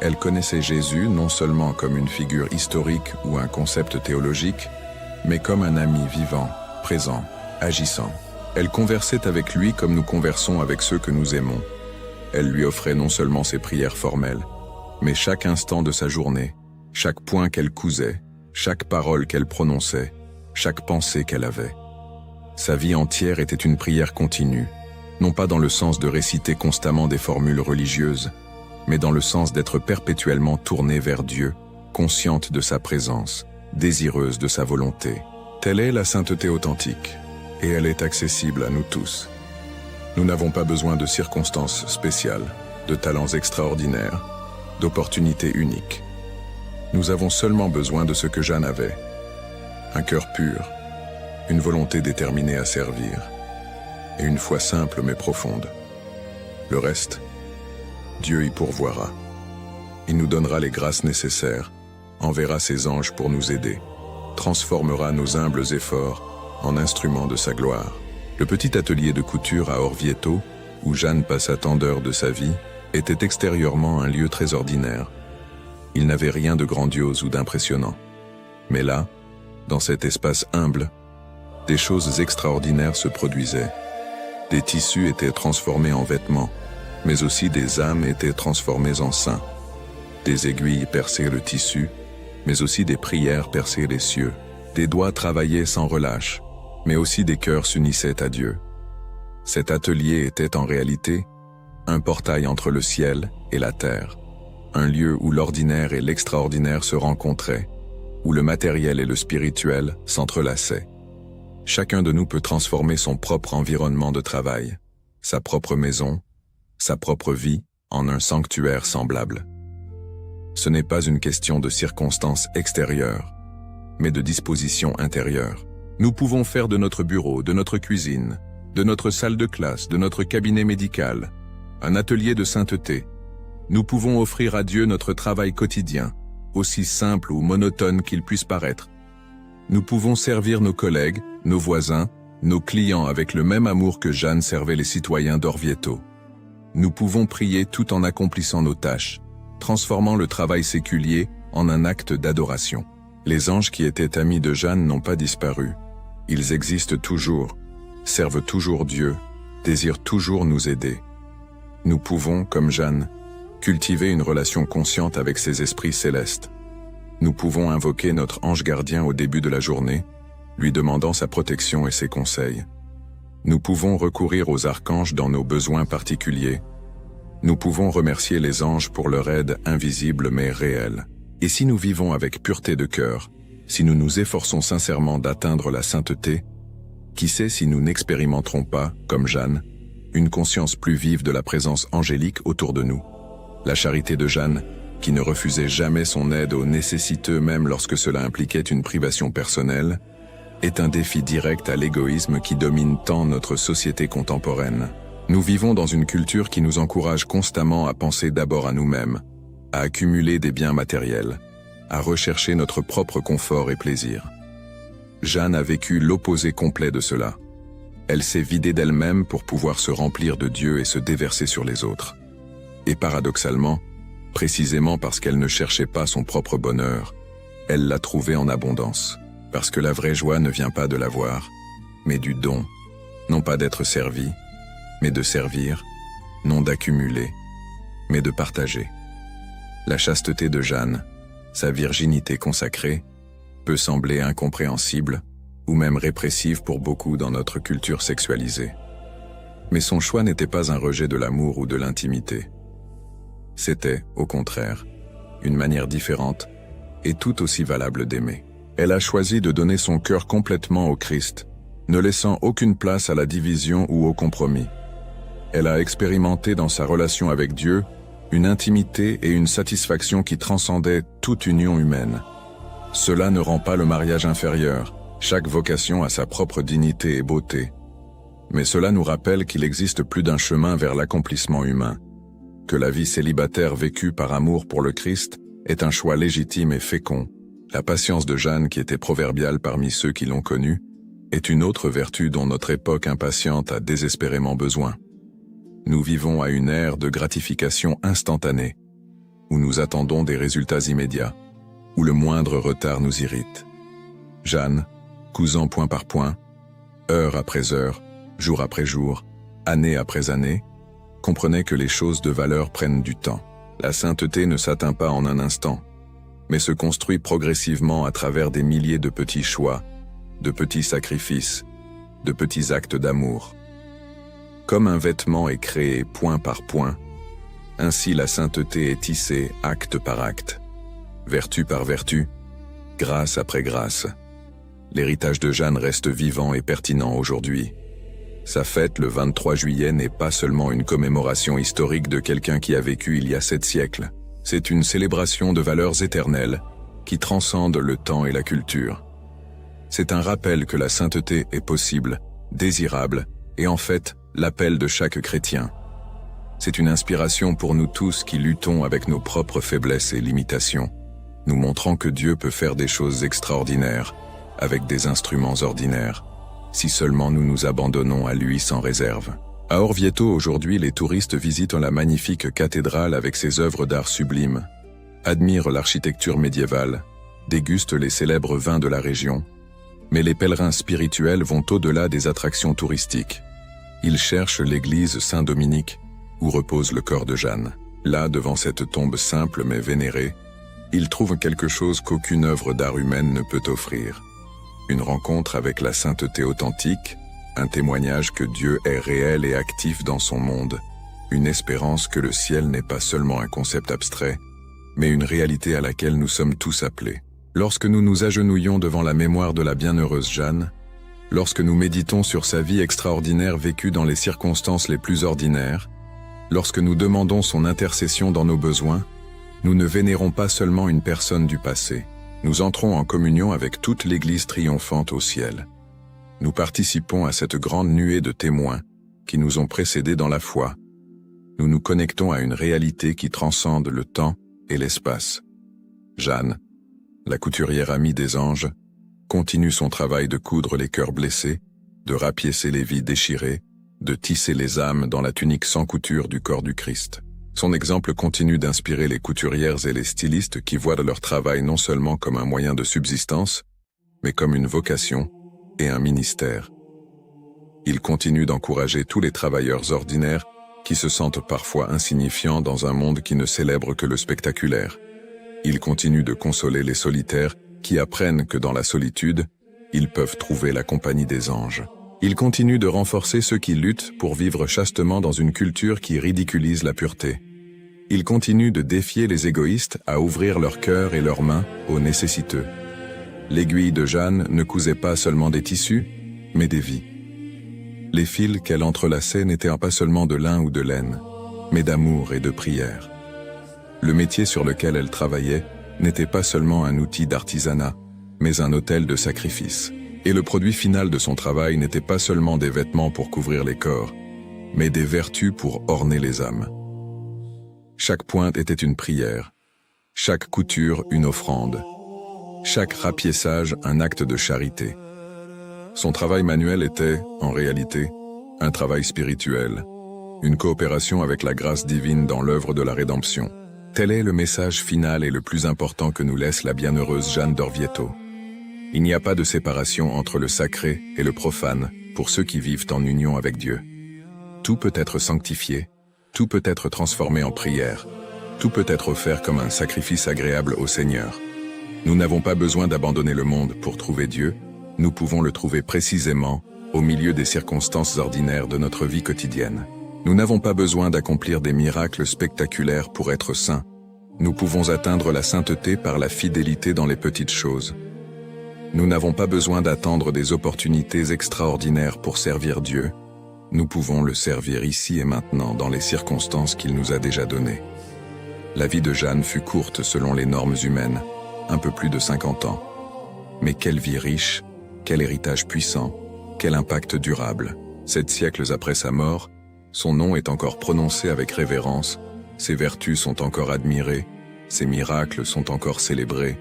Elle connaissait Jésus non seulement comme une figure historique ou un concept théologique, mais comme un ami vivant, présent, agissant. Elle conversait avec lui comme nous conversons avec ceux que nous aimons. Elle lui offrait non seulement ses prières formelles, mais chaque instant de sa journée, chaque point qu'elle cousait, chaque parole qu'elle prononçait, chaque pensée qu'elle avait. Sa vie entière était une prière continue, non pas dans le sens de réciter constamment des formules religieuses, mais dans le sens d'être perpétuellement tournée vers Dieu, consciente de sa présence, désireuse de sa volonté. Telle est la sainteté authentique, et elle est accessible à nous tous. Nous n'avons pas besoin de circonstances spéciales, de talents extraordinaires, d'opportunités uniques. Nous avons seulement besoin de ce que Jeanne avait. Un cœur pur, une volonté déterminée à servir, et une foi simple mais profonde. Le reste, Dieu y pourvoira. Il nous donnera les grâces nécessaires, enverra ses anges pour nous aider, transformera nos humbles efforts en instruments de sa gloire. Le petit atelier de couture à Orvieto, où Jeanne passa tant d'heures de sa vie, était extérieurement un lieu très ordinaire. Il n'avait rien de grandiose ou d'impressionnant. Mais là, dans cet espace humble, des choses extraordinaires se produisaient. Des tissus étaient transformés en vêtements, mais aussi des âmes étaient transformées en saints. Des aiguilles perçaient le tissu, mais aussi des prières perçaient les cieux. Des doigts travaillaient sans relâche, mais aussi des cœurs s'unissaient à Dieu. Cet atelier était en réalité un portail entre le ciel et la terre, un lieu où l'ordinaire et l'extraordinaire se rencontraient, où le matériel et le spirituel s'entrelaçaient. Chacun de nous peut transformer son propre environnement de travail, sa propre maison, sa propre vie, en un sanctuaire semblable. Ce n'est pas une question de circonstances extérieures, mais de disposition intérieure. Nous pouvons faire de notre bureau, de notre cuisine, de notre salle de classe, de notre cabinet médical, un atelier de sainteté. Nous pouvons offrir à Dieu notre travail quotidien, aussi simple ou monotone qu'il puisse paraître. Nous pouvons servir nos collègues, nos voisins, nos clients avec le même amour que Jeanne servait les citoyens d'Orvieto. Nous pouvons prier tout en accomplissant nos tâches, transformant le travail séculier en un acte d'adoration. Les anges qui étaient amis de Jeanne n'ont pas disparu. Ils existent toujours, servent toujours Dieu, désirent toujours nous aider. Nous pouvons, comme Jeanne, cultiver une relation consciente avec ces esprits célestes. Nous pouvons invoquer notre ange gardien au début de la journée, lui demandant sa protection et ses conseils. Nous pouvons recourir aux archanges dans nos besoins particuliers. Nous pouvons remercier les anges pour leur aide invisible mais réelle. Et si nous vivons avec pureté de cœur, si nous nous efforçons sincèrement d'atteindre la sainteté, qui sait si nous n'expérimenterons pas, comme Jeanne, une conscience plus vive de la présence angélique autour de nous. La charité de Jeanne, qui ne refusait jamais son aide aux nécessiteux même lorsque cela impliquait une privation personnelle, est un défi direct à l'égoïsme qui domine tant notre société contemporaine. Nous vivons dans une culture qui nous encourage constamment à penser d'abord à nous-mêmes, à accumuler des biens matériels, à rechercher notre propre confort et plaisir. Jeanne a vécu l'opposé complet de cela. Elle s'est vidée d'elle-même pour pouvoir se remplir de Dieu et se déverser sur les autres. Et paradoxalement, précisément parce qu'elle ne cherchait pas son propre bonheur, elle l'a trouvé en abondance. Parce que la vraie joie ne vient pas de l'avoir, mais du don, non pas d'être servi, mais de servir, non d'accumuler, mais de partager. La chasteté de Jeanne, sa virginité consacrée, peut sembler incompréhensible, ou même répressive pour beaucoup dans notre culture sexualisée. Mais son choix n'était pas un rejet de l'amour ou de l'intimité. C'était, au contraire, une manière différente et tout aussi valable d'aimer. Elle a choisi de donner son cœur complètement au Christ, ne laissant aucune place à la division ou au compromis. Elle a expérimenté dans sa relation avec Dieu une intimité et une satisfaction qui transcendaient toute union humaine. Cela ne rend pas le mariage inférieur, chaque vocation a sa propre dignité et beauté. Mais cela nous rappelle qu'il existe plus d'un chemin vers l'accomplissement humain, que la vie célibataire vécue par amour pour le Christ est un choix légitime et fécond. La patience de Jeanne, qui était proverbiale parmi ceux qui l'ont connue, est une autre vertu dont notre époque impatiente a désespérément besoin. Nous vivons à une ère de gratification instantanée, où nous attendons des résultats immédiats, où le moindre retard nous irrite. Jeanne, cousant point par point, heure après heure, jour après jour, année après année, comprenait que les choses de valeur prennent du temps. La sainteté ne s'atteint pas en un instant, mais se construit progressivement à travers des milliers de petits choix, de petits sacrifices, de petits actes d'amour. Comme un vêtement est créé point par point, ainsi la sainteté est tissée acte par acte, vertu par vertu, grâce après grâce. L'héritage de Jeanne reste vivant et pertinent aujourd'hui. Sa fête, le 23 juillet, n'est pas seulement une commémoration historique de quelqu'un qui a vécu il y a 7 siècles. C'est une célébration de valeurs éternelles qui transcendent le temps et la culture. C'est un rappel que la sainteté est possible, désirable, et en fait, l'appel de chaque chrétien. C'est une inspiration pour nous tous qui luttons avec nos propres faiblesses et limitations, nous montrant que Dieu peut faire des choses extraordinaires avec des instruments ordinaires, si seulement nous nous abandonnons à lui sans réserve. À Orvieto aujourd'hui, les touristes visitent la magnifique cathédrale avec ses œuvres d'art sublimes, admirent l'architecture médiévale, dégustent les célèbres vins de la région, mais les pèlerins spirituels vont au-delà des attractions touristiques. Ils cherchent l'église Saint-Dominique, où repose le corps de Jeanne. Là, devant cette tombe simple mais vénérée, ils trouvent quelque chose qu'aucune œuvre d'art humaine ne peut offrir. Une rencontre avec la sainteté authentique, un témoignage que Dieu est réel et actif dans son monde, une espérance que le ciel n'est pas seulement un concept abstrait, mais une réalité à laquelle nous sommes tous appelés. Lorsque nous nous agenouillons devant la mémoire de la bienheureuse Jeanne, lorsque nous méditons sur sa vie extraordinaire vécue dans les circonstances les plus ordinaires, lorsque nous demandons son intercession dans nos besoins, nous ne vénérons pas seulement une personne du passé, nous entrons en communion avec toute l'Église triomphante au ciel. Nous participons à cette grande nuée de témoins qui nous ont précédés dans la foi. Nous nous connectons à une réalité qui transcende le temps et l'espace. Jeanne, la couturière amie des anges, continue son travail de coudre les cœurs blessés, de rapiécer les vies déchirées, de tisser les âmes dans la tunique sans couture du corps du Christ. Son exemple continue d'inspirer les couturières et les stylistes qui voient leur travail non seulement comme un moyen de subsistance, mais comme une vocation et un ministère. Il continue d'encourager tous les travailleurs ordinaires qui se sentent parfois insignifiants dans un monde qui ne célèbre que le spectaculaire. Il continue de consoler les solitaires qui apprennent que dans la solitude, ils peuvent trouver la compagnie des anges. Il continue de renforcer ceux qui luttent pour vivre chastement dans une culture qui ridiculise la pureté. Il continue de défier les égoïstes à ouvrir leur cœur et leurs mains aux nécessiteux. L'aiguille de Jeanne ne cousait pas seulement des tissus, mais des vies. Les fils qu'elle entrelaçait n'étaient pas seulement de lin ou de laine, mais d'amour et de prière. Le métier sur lequel elle travaillait n'était pas seulement un outil d'artisanat, mais un autel de sacrifice. Et le produit final de son travail n'était pas seulement des vêtements pour couvrir les corps, mais des vertus pour orner les âmes. Chaque pointe était une prière, chaque couture une offrande, chaque rapiessage un acte de charité. Son travail manuel était, en réalité, un travail spirituel, une coopération avec la grâce divine dans l'œuvre de la rédemption. Tel est le message final et le plus important que nous laisse la bienheureuse Jeanne d'Orvieto. Il n'y a pas de séparation entre le sacré et le profane pour ceux qui vivent en union avec Dieu. Tout peut être sanctifié, tout peut être transformé en prière, tout peut être offert comme un sacrifice agréable au Seigneur. Nous n'avons pas besoin d'abandonner le monde pour trouver Dieu, nous pouvons le trouver précisément au milieu des circonstances ordinaires de notre vie quotidienne. Nous n'avons pas besoin d'accomplir des miracles spectaculaires pour être saints. Nous pouvons atteindre la sainteté par la fidélité dans les petites choses. Nous n'avons pas besoin d'attendre des opportunités extraordinaires pour servir Dieu. Nous pouvons le servir ici et maintenant dans les circonstances qu'il nous a déjà données. La vie de Jeanne fut courte selon les normes humaines, un peu plus de 50 ans. Mais quelle vie riche, quel héritage puissant, quel impact durable. 7 siècles après sa mort, son nom est encore prononcé avec révérence, ses vertus sont encore admirées, ses miracles sont encore célébrés,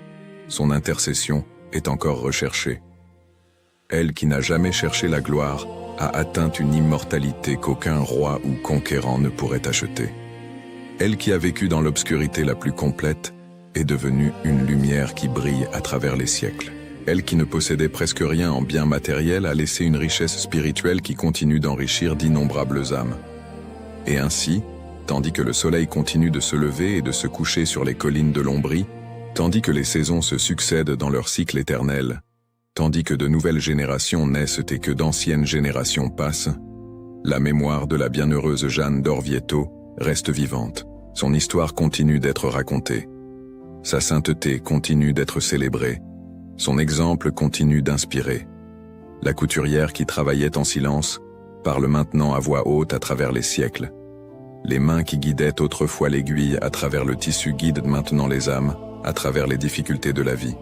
son intercession est encore recherchée. Elle qui n'a jamais cherché la gloire a atteint une immortalité qu'aucun roi ou conquérant ne pourrait acheter. Elle qui a vécu dans l'obscurité la plus complète est devenue une lumière qui brille à travers les siècles. Elle qui ne possédait presque rien en biens matériels a laissé une richesse spirituelle qui continue d'enrichir d'innombrables âmes. Et ainsi, tandis que le soleil continue de se lever et de se coucher sur les collines de l'Ombrie, tandis que les saisons se succèdent dans leur cycle éternel, tandis que de nouvelles générations naissent et que d'anciennes générations passent, la mémoire de la bienheureuse Jeanne d'Orvieto reste vivante. Son histoire continue d'être racontée. Sa sainteté continue d'être célébrée. Son exemple continue d'inspirer. La couturière qui travaillait en silence parle maintenant à voix haute à travers les siècles. Les mains qui guidaient autrefois l'aiguille à travers le tissu guident maintenant les âmes à travers les difficultés de la vie.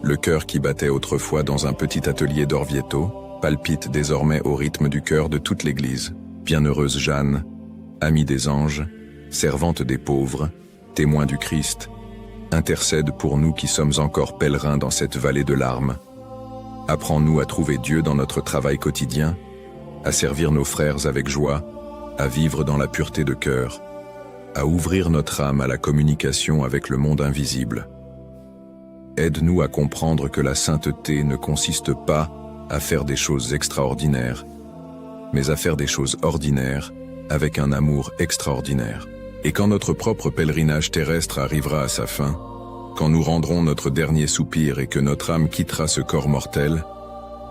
Le cœur qui battait autrefois dans un petit atelier d'Orvieto palpite désormais au rythme du cœur de toute l'Église. Bienheureuse Jeanne, amie des anges, servante des pauvres, témoin du Christ, intercède pour nous qui sommes encore pèlerins dans cette vallée de larmes. Apprends-nous à trouver Dieu dans notre travail quotidien, à servir nos frères avec joie, à vivre dans la pureté de cœur, à ouvrir notre âme à la communication avec le monde invisible. Aide-nous à comprendre que la sainteté ne consiste pas à faire des choses extraordinaires, mais à faire des choses ordinaires avec un amour extraordinaire. Et quand notre propre pèlerinage terrestre arrivera à sa fin, quand nous rendrons notre dernier soupir et que notre âme quittera ce corps mortel,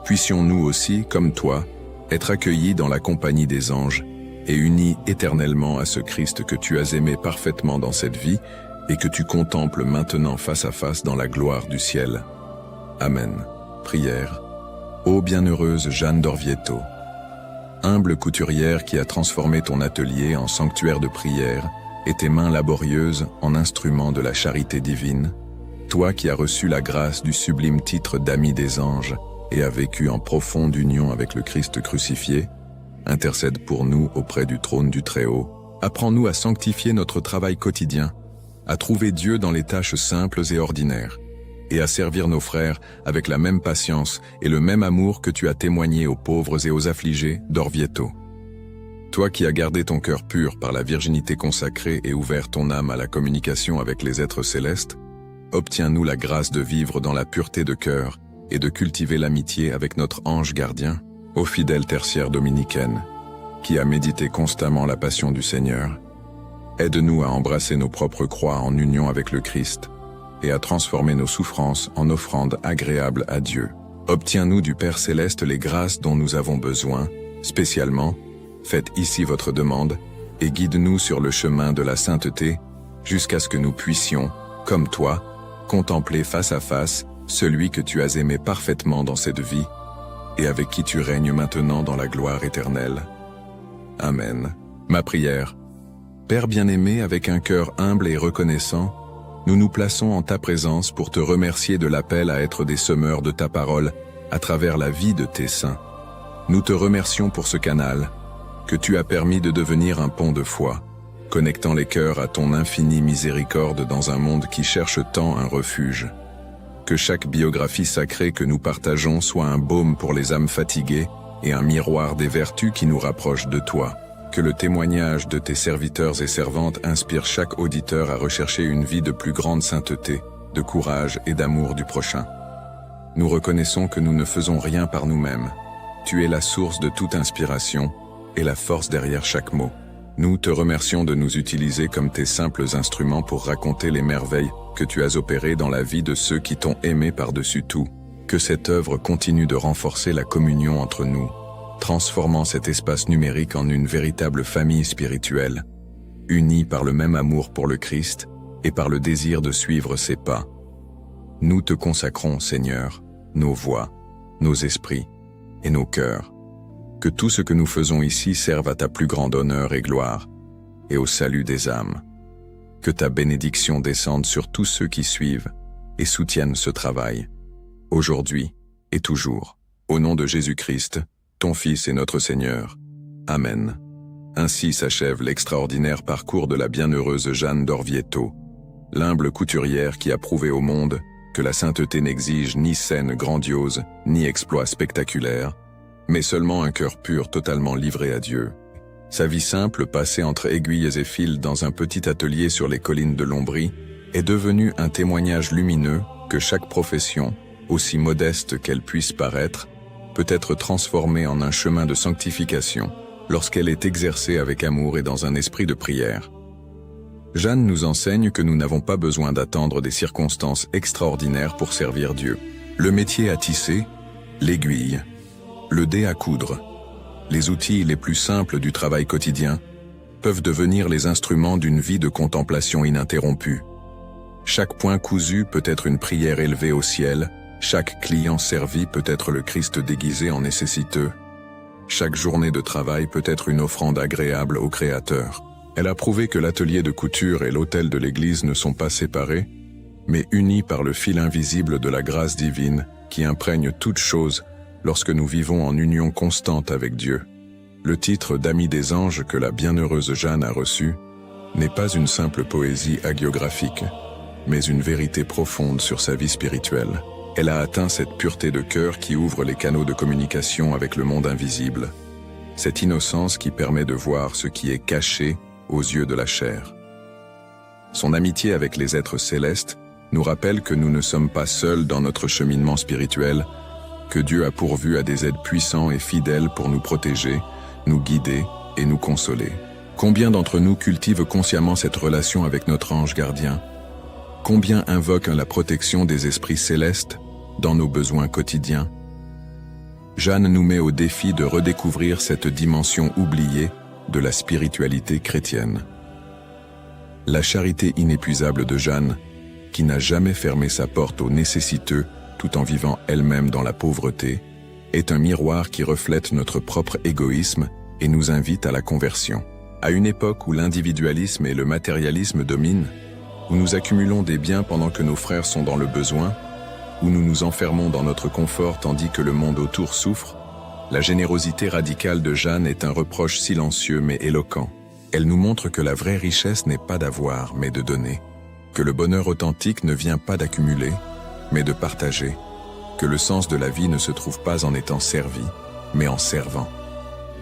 puissions-nous aussi, comme toi, être accueillis dans la compagnie des anges et unis éternellement à ce Christ que tu as aimé parfaitement dans cette vie et que tu contemples maintenant face à face dans la gloire du ciel. Amen. Prière. Ô bienheureuse Jeanne d'Orvieto, humble couturière qui a transformé ton atelier en sanctuaire de prière et tes mains laborieuses en instruments de la charité divine, toi qui as reçu la grâce du sublime titre d'ami des anges et as vécu en profonde union avec le Christ crucifié, intercède pour nous auprès du trône du Très-Haut. Apprends-nous à sanctifier notre travail quotidien, à trouver Dieu dans les tâches simples et ordinaires, et à servir nos frères avec la même patience et le même amour que tu as témoigné aux pauvres et aux affligés d'Orvieto. Toi qui as gardé ton cœur pur par la virginité consacrée et ouvert ton âme à la communication avec les êtres célestes, obtiens-nous la grâce de vivre dans la pureté de cœur et de cultiver l'amitié avec notre ange gardien, ô fidèle tertiaire dominicaine, qui a médité constamment la passion du Seigneur. Aide-nous à embrasser nos propres croix en union avec le Christ et à transformer nos souffrances en offrandes agréables à Dieu. Obtiens-nous du Père Céleste les grâces dont nous avons besoin, spécialement, faites ici votre demande et guide-nous sur le chemin de la sainteté jusqu'à ce que nous puissions, comme toi, contempler face à face celui que tu as aimé parfaitement dans cette vie et avec qui tu règnes maintenant dans la gloire éternelle. Amen. Ma prière. Père bien-aimé, avec un cœur humble et reconnaissant, nous nous plaçons en ta présence pour te remercier de l'appel à être des semeurs de ta parole à travers la vie de tes saints. Nous te remercions pour ce canal que tu as permis de devenir un pont de foi, connectant les cœurs à ton infinie miséricorde dans un monde qui cherche tant un refuge. Que chaque biographie sacrée que nous partageons soit un baume pour les âmes fatiguées et un miroir des vertus qui nous rapprochent de toi. Que le témoignage de tes serviteurs et servantes inspire chaque auditeur à rechercher une vie de plus grande sainteté, de courage et d'amour du prochain. Nous reconnaissons que nous ne faisons rien par nous-mêmes. Tu es la source de toute inspiration et la force derrière chaque mot. Nous te remercions de nous utiliser comme tes simples instruments pour raconter les merveilles que tu as opérées dans la vie de ceux qui t'ont aimé par-dessus tout. Que cette œuvre continue de renforcer la communion entre nous, transformant cet espace numérique en une véritable famille spirituelle, unie par le même amour pour le Christ et par le désir de suivre ses pas. Nous te consacrons, Seigneur, nos voix, nos esprits et nos cœurs. Que tout ce que nous faisons ici serve à ta plus grande honneur et gloire, et au salut des âmes. Que ta bénédiction descende sur tous ceux qui suivent et soutiennent ce travail, aujourd'hui et toujours. Au nom de Jésus-Christ, ton Fils et notre Seigneur. Amen. Ainsi s'achève l'extraordinaire parcours de la bienheureuse Jeanne d'Orvieto, l'humble couturière qui a prouvé au monde que la sainteté n'exige ni scène grandiose, ni exploit spectaculaire, mais seulement un cœur pur totalement livré à Dieu. Sa vie simple, passée entre aiguilles et fils dans un petit atelier sur les collines de Lombrie, est devenue un témoignage lumineux que chaque profession, aussi modeste qu'elle puisse paraître, peut être transformée en un chemin de sanctification lorsqu'elle est exercée avec amour et dans un esprit de prière. Jeanne nous enseigne que nous n'avons pas besoin d'attendre des circonstances extraordinaires pour servir Dieu. Le métier à tisser, l'aiguille, le dé à coudre, les outils les plus simples du travail quotidien peuvent devenir les instruments d'une vie de contemplation ininterrompue. Chaque point cousu peut être une prière élevée au ciel, chaque client servi peut être le Christ déguisé en nécessiteux. Chaque journée de travail peut être une offrande agréable au Créateur. Elle a prouvé que l'atelier de couture et l'autel de l'Église ne sont pas séparés, mais unis par le fil invisible de la grâce divine qui imprègne toute chose lorsque nous vivons en union constante avec Dieu. Le titre d'Ami des anges que la bienheureuse Jeanne a reçu n'est pas une simple poésie hagiographique, mais une vérité profonde sur sa vie spirituelle. Elle a atteint cette pureté de cœur qui ouvre les canaux de communication avec le monde invisible, cette innocence qui permet de voir ce qui est caché aux yeux de la chair. Son amitié avec les êtres célestes nous rappelle que nous ne sommes pas seuls dans notre cheminement spirituel, que Dieu a pourvu à des aides puissants et fidèles pour nous protéger, nous guider et nous consoler. Combien d'entre nous cultivent consciemment cette relation avec notre ange gardien? Combien invoquent la protection des esprits célestes dans nos besoins quotidiens? Jeanne nous met au défi de redécouvrir cette dimension oubliée de la spiritualité chrétienne. La charité inépuisable de Jeanne, qui n'a jamais fermé sa porte aux nécessiteux tout en vivant elle-même dans la pauvreté, est un miroir qui reflète notre propre égoïsme et nous invite à la conversion. À une époque où l'individualisme et le matérialisme dominent, où nous accumulons des biens pendant que nos frères sont dans le besoin, où nous nous enfermons dans notre confort tandis que le monde autour souffre, la générosité radicale de Jeanne est un reproche silencieux mais éloquent. Elle nous montre que la vraie richesse n'est pas d'avoir mais de donner, que le bonheur authentique ne vient pas d'accumuler, mais de partager, que le sens de la vie ne se trouve pas en étant servi, mais en servant.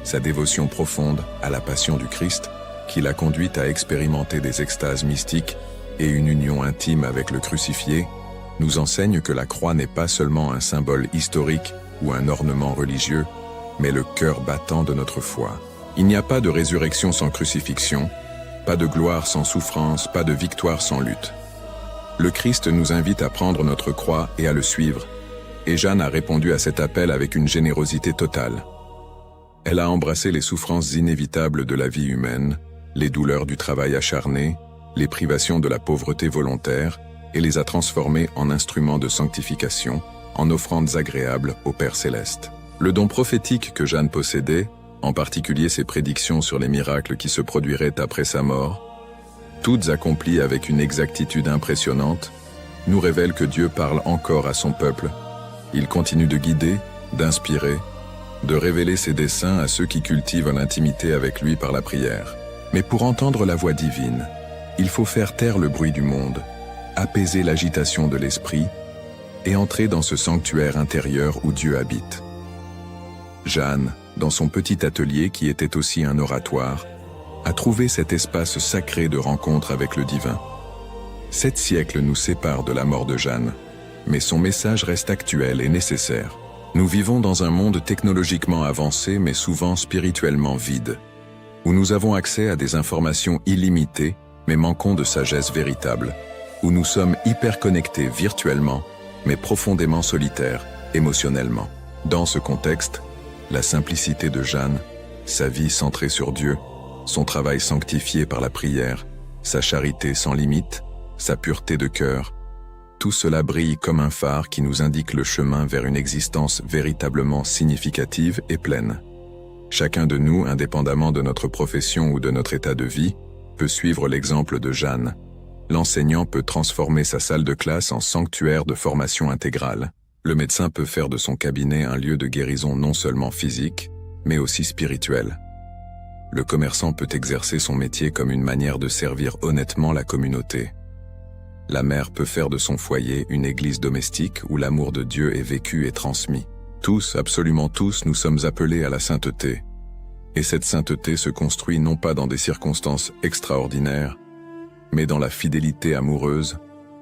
Sa dévotion profonde à la passion du Christ, qui l'a conduite à expérimenter des extases mystiques et une union intime avec le crucifié, nous enseigne que la croix n'est pas seulement un symbole historique ou un ornement religieux, mais le cœur battant de notre foi. Il n'y a pas de résurrection sans crucifixion, pas de gloire sans souffrance, pas de victoire sans lutte. Le Christ nous invite à prendre notre croix et à le suivre, et Jeanne a répondu à cet appel avec une générosité totale. Elle a embrassé les souffrances inévitables de la vie humaine, les douleurs du travail acharné, les privations de la pauvreté volontaire, et les a transformées en instruments de sanctification, en offrandes agréables au Père Céleste. Le don prophétique que Jeanne possédait, en particulier ses prédictions sur les miracles qui se produiraient après sa mort, toutes accomplies avec une exactitude impressionnante, nous révèlent que Dieu parle encore à son peuple. Il continue de guider, d'inspirer, de révéler ses desseins à ceux qui cultivent l'intimité avec lui par la prière. Mais pour entendre la voix divine, il faut faire taire le bruit du monde, apaiser l'agitation de l'esprit et entrer dans ce sanctuaire intérieur où Dieu habite. Jeanne, dans son petit atelier qui était aussi un oratoire, a trouvé cet espace sacré de rencontre avec le divin. 7 siècles nous séparent de la mort de Jeanne, mais son message reste actuel et nécessaire. Nous vivons dans un monde technologiquement avancé mais souvent spirituellement vide, où nous avons accès à des informations illimitées mais manquons de sagesse véritable, où nous sommes hyper connectés virtuellement mais profondément solitaires, émotionnellement. Dans ce contexte, la simplicité de Jeanne, sa vie centrée sur Dieu, son travail sanctifié par la prière, sa charité sans limite, sa pureté de cœur, tout cela brille comme un phare qui nous indique le chemin vers une existence véritablement significative et pleine. Chacun de nous, indépendamment de notre profession ou de notre état de vie, peut suivre l'exemple de Jeanne. L'enseignant peut transformer sa salle de classe en sanctuaire de formation intégrale. Le médecin peut faire de son cabinet un lieu de guérison non seulement physique, mais aussi spirituel. Le commerçant peut exercer son métier comme une manière de servir honnêtement la communauté. La mère peut faire de son foyer une église domestique où l'amour de Dieu est vécu et transmis. Tous, absolument tous, nous sommes appelés à la sainteté. Et cette sainteté se construit non pas dans des circonstances extraordinaires, mais dans la fidélité amoureuse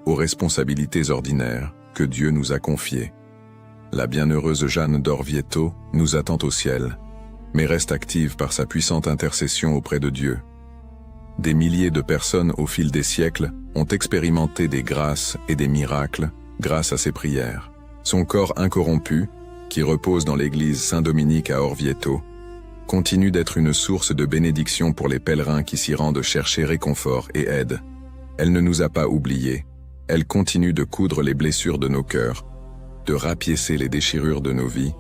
aux responsabilités ordinaires que Dieu nous a confiées. La bienheureuse Jeanne d'Orvieto nous attend au ciel, mais reste active par sa puissante intercession auprès de Dieu. Des milliers de personnes au fil des siècles ont expérimenté des grâces et des miracles grâce à ses prières. Son corps incorrompu, qui repose dans l'église Saint-Dominique à Orvieto, continue d'être une source de bénédiction pour les pèlerins qui s'y rendent chercher réconfort et aide. Elle ne nous a pas oubliés. Elle continue de coudre les blessures de nos cœurs, de rapiécer les déchirures de nos vies,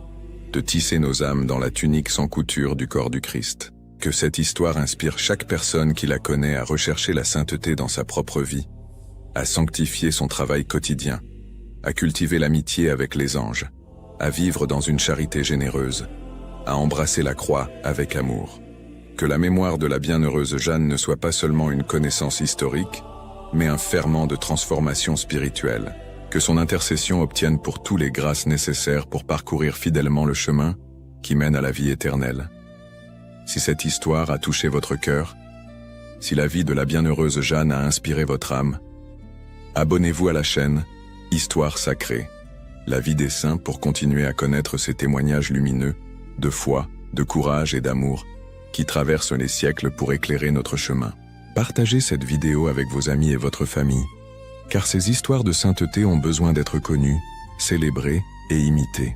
de tisser nos âmes dans la tunique sans couture du corps du Christ. Que cette histoire inspire chaque personne qui la connaît à rechercher la sainteté dans sa propre vie, à sanctifier son travail quotidien, à cultiver l'amitié avec les anges, à vivre dans une charité généreuse, à embrasser la croix avec amour. Que la mémoire de la bienheureuse Jeanne ne soit pas seulement une connaissance historique, mais un ferment de transformation spirituelle. Que son intercession obtienne pour tous les grâces nécessaires pour parcourir fidèlement le chemin qui mène à la vie éternelle. Si cette histoire a touché votre cœur, si la vie de la bienheureuse Jeanne a inspiré votre âme, abonnez-vous à la chaîne Histoire Sacrée, la vie des saints pour continuer à connaître ces témoignages lumineux de foi, de courage et d'amour qui traversent les siècles pour éclairer notre chemin. Partagez cette vidéo avec vos amis et votre famille, car ces histoires de sainteté ont besoin d'être connues, célébrées et imitées.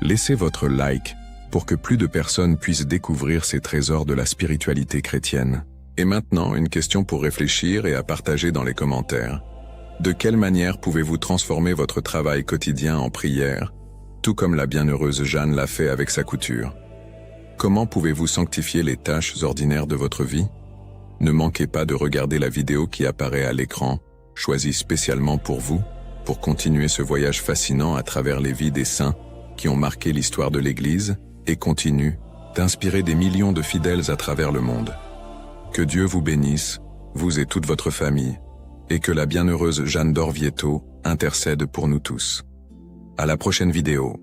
Laissez votre like pour que plus de personnes puissent découvrir ces trésors de la spiritualité chrétienne. Et maintenant, une question pour réfléchir et à partager dans les commentaires. De quelle manière pouvez-vous transformer votre travail quotidien en prière, tout comme la bienheureuse Jeanne l'a fait avec sa couture? Comment pouvez-vous sanctifier les tâches ordinaires de votre vie? Ne manquez pas de regarder la vidéo qui apparaît à l'écran, choisie spécialement pour vous, pour continuer ce voyage fascinant à travers les vies des saints qui ont marqué l'histoire de l'Église et continuent d'inspirer des millions de fidèles à travers le monde. Que Dieu vous bénisse, vous et toute votre famille, et que la bienheureuse Jeanne d'Orvieto intercède pour nous tous. À la prochaine vidéo.